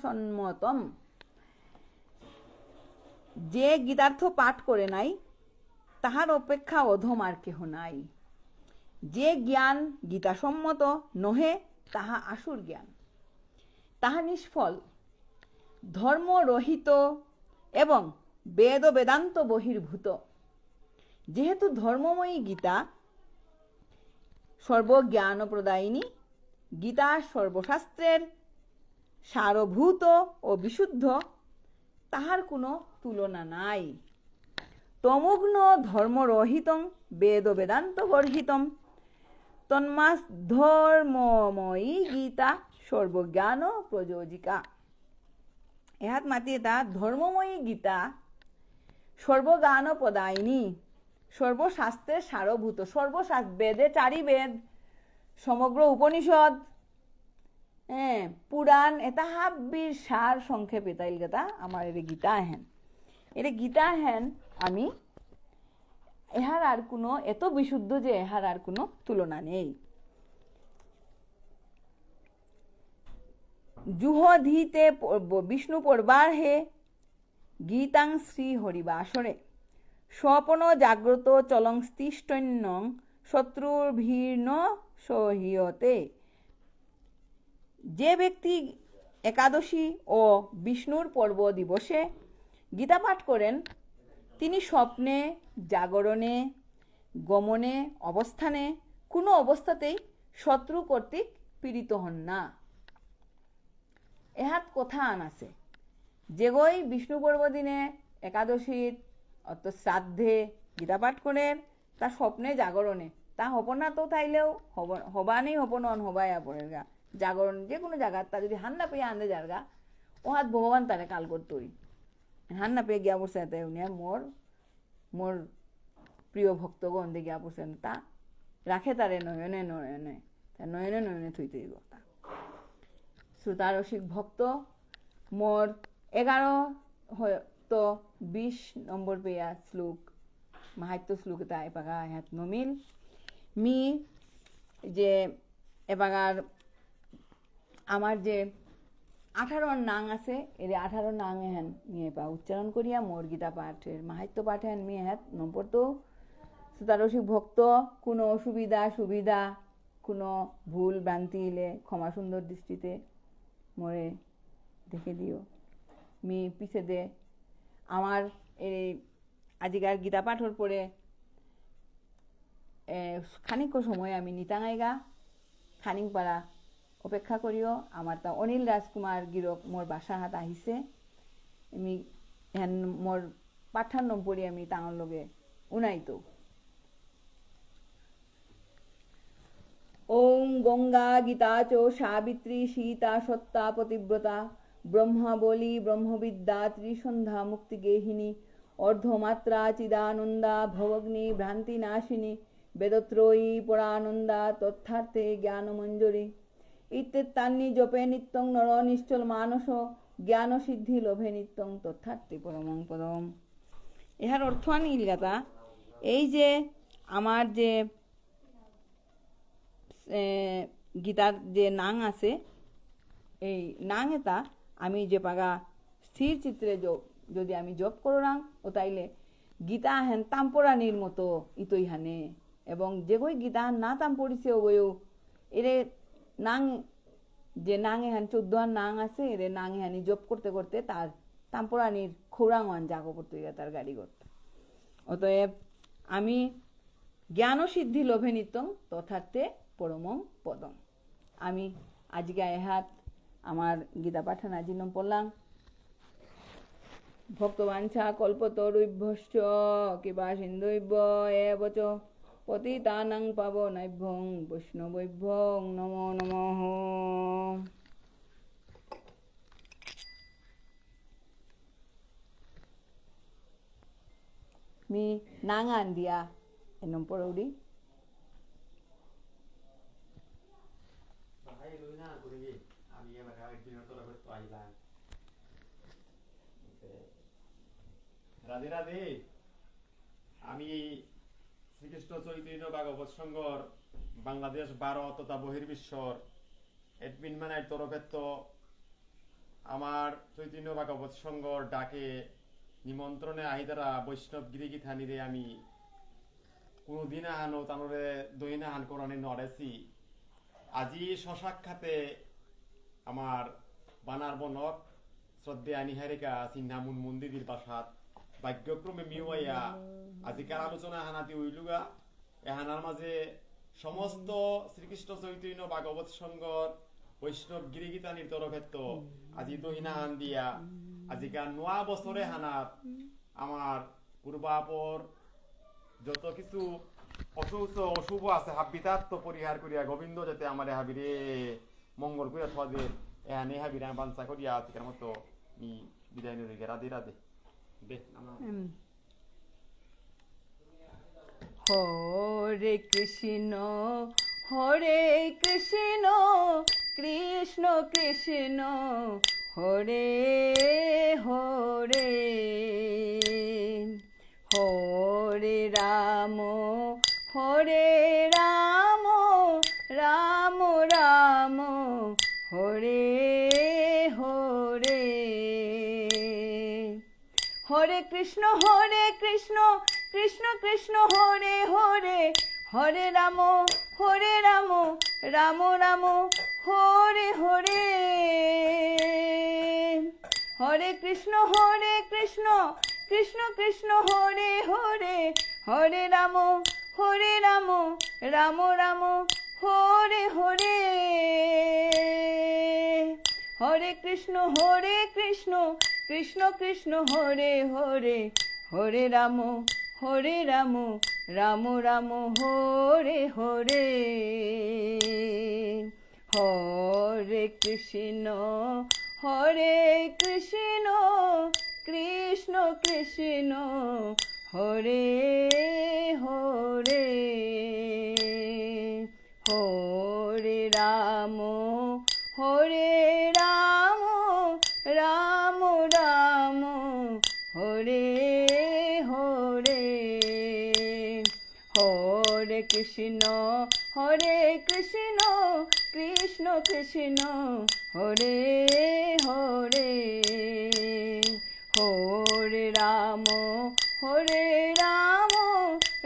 সন্মতম যে গীতার্থ পাঠ করে নাই তাহার অপেক্ষা অধম আর কেহ নাই যে জ্ঞান গীতাসম্মত নহে তাহা আসুর জ্ঞান তাহা নিষ্ফল ধর্মরহিত এবং বেদ বেদান্ত বহির্ভূত যেহেতু ধর্মময়ী গীতা সর্বজ্ঞান প্রদায়িনী গীতা সর্বশাস্ত্রের সারভূত ও বিশুদ্ধ তাহার কোনো তুলনা নাই তমগ্ন ধর্মরহিতং বেদ বেদান্ত গর্হিতম তন্মাস ধর্মময়ী গীতা সর্বজ্ঞান প্রযোজিকা এহাত মাতি এটা ধর্মময়ী গীতা সর্বজ্ঞান প্রদায়িনী সর্বশাস্ত্রের সারভূত বেদে চারি বেদ সমগ্র উপনিষদ পুরাণ এটা হাব্বির সার সংক্ষেপে তাইল গেতা আমার এটা গীতা হেন আমি এহার আর কোনো এত বিশুদ্ধ যে এহার আর কোনো তুলনা নেই জুহধিতে বিষ্ণু পড়বার হে গীতাং শ্রী হরিবাসরে স্বপন জাগ্রত চলং স্তিষ্ঠন্যং শত্রুর্ভীর্ণ সহিয়তে যে ব্যক্তি একাদশী ও বিষ্ণুর পর্ব দিবসে গীতা পাঠ করেন তিনি স্বপ্নে জাগরণে গমনে অবস্থানে কোনো অবস্থাতেই শত্রু কর্তৃক পীড়িত হন না এহাত কথা আন আছে যেগই বিষ্ণু পর্ব দিনে একাদশীর অত শ্রাদ্ধে গীতা পাঠ করেন তা স্বপ্নে জাগরণে তা হপনা তো তাইলেও হবানেই হপনন হবাইয়া পড়ের গা জাগরণ যে কোনো জায়গা তা যদি হান্না পেয়ে আনতে যার গা ও হাত ভগবান তারে কাল করতই হান্না পেয়ে গিয়া পড়ছে তাই উনি মোর প্রিয় ভক্তগণ দিয়ে গিয়া পড়ছেন তা রাখে তারে নয়নে নয়নে তা নয়নে নয়নে থইতেই তা শ্রোতারসিক ভক্ত মোর 11-20 নম্বর পেয়া শ্লোক মাহাত্য শ্লোক এটা এপাগা হ্যাঁ নমিল মি যে এপাগার আমার যে 18 নাং আছে এর 18 নাং হ্যান নিয়ে পা উচ্চারণ করিয়া মোর গীতা পাঠের মাহাত্য পাঠ হ্যান মি হ্যাঁ নম্বর তো শ্রোতারসিক ভক্ত কোনো অসুবিধা সুবিধা কোনো ভুল ভ্রান্তি হলে ক্ষমা সুন্দর দৃষ্টিতে মোরে দেখে দিও। মি পিছে দে আমার এই আজিকার গীতা পাঠর পরে খানিক সময় আমি নিতাঙাইগা খানিক পাড়া অপেক্ষা করিও। আমার তা অনিল রাজকুমার গিরক মোর বাসার হাত আহিছে। আমি হেন মোর পাঠার নম পড়ি আমি তাঙর লগে উনাইতো। ওং গঙ্গা গীতা চ সাবিত্রী সীতা সত্তা পতিব্রতা ব্রহ্মা বলি ব্রহ্মবিদ্যা ত্রিসন্ধ্যা মুক্তি গেহিনী অর্ধমাত্রা চিদানন্দা ভবগ্নি ভ্রান্তি নাশিনী বেদত্রয়ী পরানন্দা তথার্থে জ্ঞানমঞ্জরি ইত্যেতান্নি জপে নিত্যং নর নিশ্চল মানস জ্ঞান সিদ্ধি লোভে নিত্যং তথার্থে পরমং পদম। ইহার অর্থ আনি ইলগাতা এই যে আমার যে গীতার যে নাং আছে এই নাং এটা আমি যে পাগা স্থির চিত্রে যদি আমি জপ করলাম ও তাইলে গীতা হেন তাম্পরানির মতো ইতই হানে এবং যেগই গীতা না তাম পড়িছে ওগেও এরে নাং যে নাং এহান 14 নাং আছে এরে নাং এহানি জপ করতে করতে তার তাম্পরানির খৌরাঙ্গান জাগো করতে তার গাড়ি করতে। অতএব আমি জ্ঞান সিদ্ধি লোভে নিত্যং তথার্থে পরমং পদম। আমি আজকে এহাত আমার গীতা পাঠান আজিনম পড়লাম। ভক্তবাঞ্ছা কল্পতরুভ্যশ্চ কৃপা সিন্ধুভ্য এব চ পতিতানাং পাবনভ্যং বৈষ্ণবেভ্যং নমো নমঃ। মি নাঙান দিয়া এনম পড়ৌরি রাধে রাধে। আমি শ্রীকৃষ্ণ চৈতন্য ভাগবত সংঘর বাংলাদেশ ভারত তথা বহির্বিশ্বর এডমিন ম্যানের তরফে তো আমার চৈতন্য ভাগবত সংঘর ডাকে নিমন্ত্রণে আহিদারা বৈষ্ণব গিরিগি থানিরে আমি কোনোদিন আহানো তানরে দইনা হান করানি নড়েছি। আজি স্বসাক্ষাতে আমার বানার বনক শ্রদ্ধে আনিহারিকা চিহ্নামুন মন্দিরের বাসাত ভাগ্যক্রমে মিওয়াইয়া আজিকার আলোচনা হানাতি উইলুগা। এহানার মাঝে সমস্ত শ্রীকৃষ্ণ চৈতন্য ভাগবত সংঘর বৈষ্ণব গিরিগীতানির তরফে তো আজি দহিনা হান দিয়া আজিকার নোয়া বছরে হানাত আমার পূর্বাপর যত কিছু অশুভ আছে হাবিতাত্ম পরিহার করিয়া গোবিন্দ যাতে আমার হাবিরে মঙ্গল করিয়া থা দে এহানে হাবিরে বাঞ্ছা করিয়া আজিকার মতো বিদায় নিয়ে রাধে রাধে। হরে কৃষ্ণ কৃষ্ণ কৃষ্ণ হরে হরে হরে রাম রাম রাম হরে হরে হরে কৃষ্ণ কৃষ্ণ কৃষ্ণ হরে হরে হরে রাম রাম রাম হরে হরে হরে কৃষ্ণ কৃষ্ণ কৃষ্ণ হরে হরে হরে রাম রাম রাম হরে হরে হরে কৃষ্ণ কৃষ্ণ কৃষ্ণ হরে হরে হরে রাম রাম রাম হরে হরে হরে কৃষ্ণ কৃষ্ণ কৃষ্ণ হরে হরে হরে রাম রাম রাম হরে হরে হরে কৃষ্ণ কৃষ্ণ কৃষ্ণ হরে হরে হরে রাম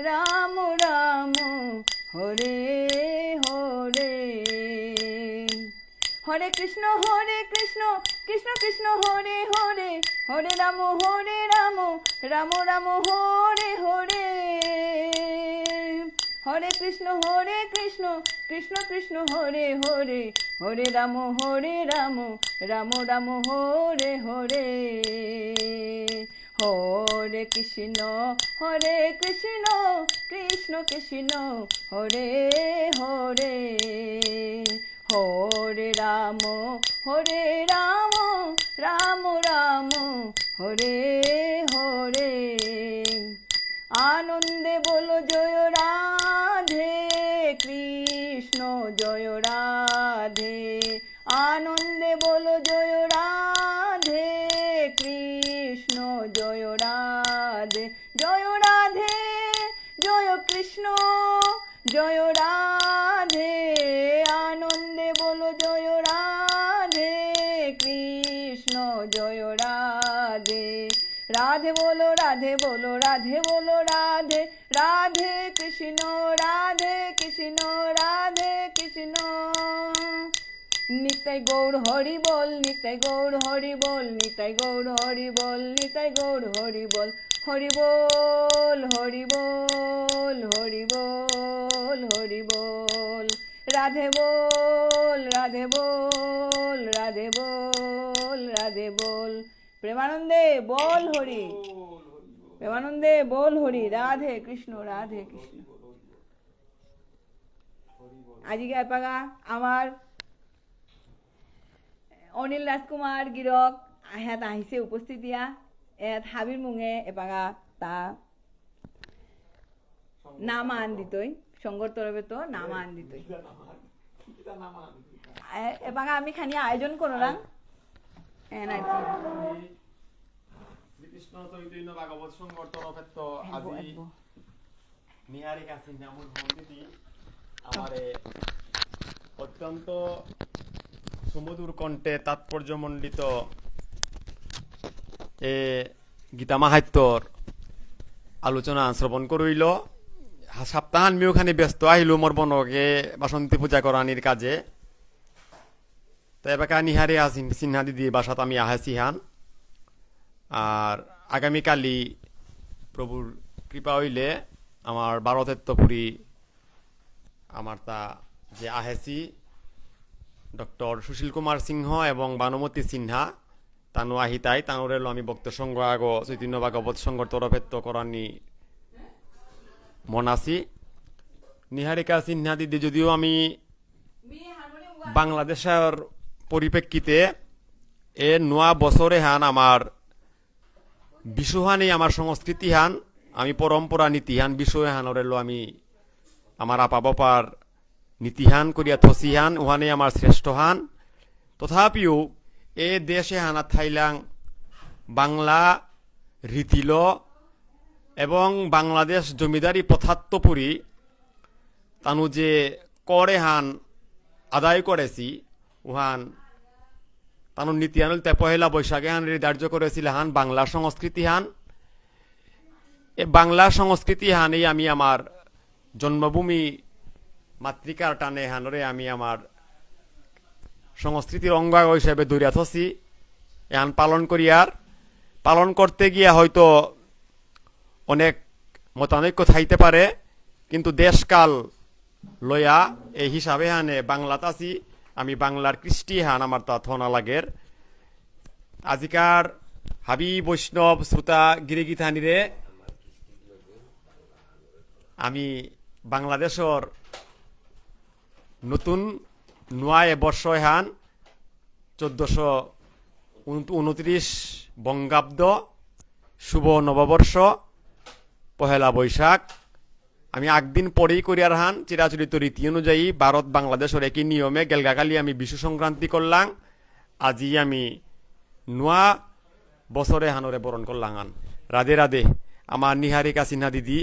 রাম রাম হরে হরে হরে কৃষ্ণ কৃষ্ণ কৃষ্ণ হরে হরে হরে রাম রাম রাম রাম হরে হরে হরে কৃষ্ণ কৃষ্ণ কৃষ্ণ হরে হরে হরে রাম রাম রাম রাম হরে হরে হরে কৃষ্ণ কৃষ্ণ কৃষ্ণ হরে হরে হরে রাম রাম রাম হরে হরে আনন্দে বলো জয় রাধে কৃষ্ণ জয় রাধে আনন্দে বলো জয় রাধে কৃষ্ণ জয় রাধে জয় কৃষ্ণ জয় রাধে আনন্দে বলো জয় রাধে কৃষ্ণ জয় রাধে রাধে বলো রাধে বলো রাধে বলো রাধে রাধে কৃষ্ণ রাধে কৃষ্ণ রাধে কৃষ্ণ নিতাই গৌর হরি বল নিতাই গৌর হরি বল নিতাই গৌর হরি বল নিতাই গৌর হরি বল হরি বল হরি বল হরি বল হরি বল রাধে বল রাধে বল রাধে বল রাধে বল প্রেমানন্দে বল হরি প্রেমানন্দে বল হরি রাধে কৃষ্ণ আজকে এপাগা আমার অনিল রাজকুমার গিরক হ্যাঁ আহিছে উপস্থিতিয়া এত হাবির মুঙে এপাগা তা নামা আন দিতই সংগর তরফে তো নামা আন দিতই এপাগা আমি খানি আয়োজন করলাম শ্রীকৃষ্ণ চৈতন্য ভাগবত সংঘর তরফে তো আজি নিহারিকা সিনহা মূল মন্দিরটি আমারে অত্যন্ত সুমধুর কণ্ঠে তাৎপর্যমণ্ডিত এ গীতা মাহাত্ম্যর আলোচনা শ্রবণ করইল সপ্তাহান মিওখানি ব্যস্ত আহিল মোর বনকে বাসন্তী পূজা করানির কাজে তো এবার নিহারে আসিন সিনহা দিদি বাসাত আমি আহাসি হান আর আগামীকালই প্রভুর কৃপা হইলে আমার ভারতেত্বপুরী আমার তা যে আহেসি ডক্টর সুশীল কুমার সিংহ এবং বানুমতী সিনহা তানু আহিতাই তানুরেলো আমি ভক্ত সংঘ আগ চৈতন্য ভাগবত সংঘর তরফেত্ব করানি মন আছি নিহারিকা সিনহা দিদি যদিও আমি বাংলাদেশের পরিপ্রেক্ষিতে এ নোয়া বছরে হান আমার বিশুহানি আমার সংস্কৃতি হান আমি পরম্পরা নীতিহান বিষয় হানরেলো আমি আমার আপা বাপার নীতিহান করিয়া থসিহান ওহানে আমার শ্রেষ্ঠ হান তথাপিও এ দেশে হানা থাইলাং বাংলা রীতিল এবং বাংলাদেশ জমিদারি প্রথাত্বপুরী তানু যে করে হান আদায় করেছি উহান তানু নীতিহান পহেলা বৈশাখে হান নির্ধার্য করেছিল হান বাংলা সংস্কৃতি হান এ বাংলা সংস্কৃতি হানেই আমি আমার জন্মভূমি মাতৃকার টানে হানরে আমি আমার সংস্কৃতির অঙ্গ হিসেবে দৌড়িয়া থসি এহান পালন করতে গিয়া হয়তো অনেক মতানৈক্য থাইতে পারে কিন্তু দেশকাল লয়া এই হিসাবে হানে বাংলাত আছি আমি বাংলার কৃষ্টি হান আমার তা থনা লাগের আজিকার হাবি বৈষ্ণব শ্রোতা গিরিগীতানিরে আমি বাংলাদেশর নতুন নোয়ায় বর্ষ হান 1429 বঙ্গাব্দ শুভ নববর্ষ পহেলা বৈশাখ আমি একদিন পরেই করিয়ার হান চিরাচরিত রীতি অনুযায়ী ভারত বাংলাদেশের একই নিয়মে গেলগাকালি আমি বিশু সংক্রান্তি করলাম আজি আমি নোয়া বছরে হানরে বরণ করলাম হান রাধে রাধে আমার নিহারিকা সিনহা দিদি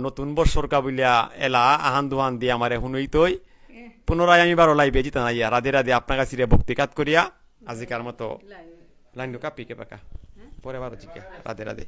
নতুন বর্ষর কাবুলিয়া এলা আহান দুহান দিয়ে আমার শুনইতই পুনরায় আমি বারো লাইবে জিতা নাইয়া রাধে রাধে আপনার কাছে ভক্তিকাত করিয়া আজিকার মতো লাইন কাপিকে পাকা পরে বারো জিকা রাধে রাধে।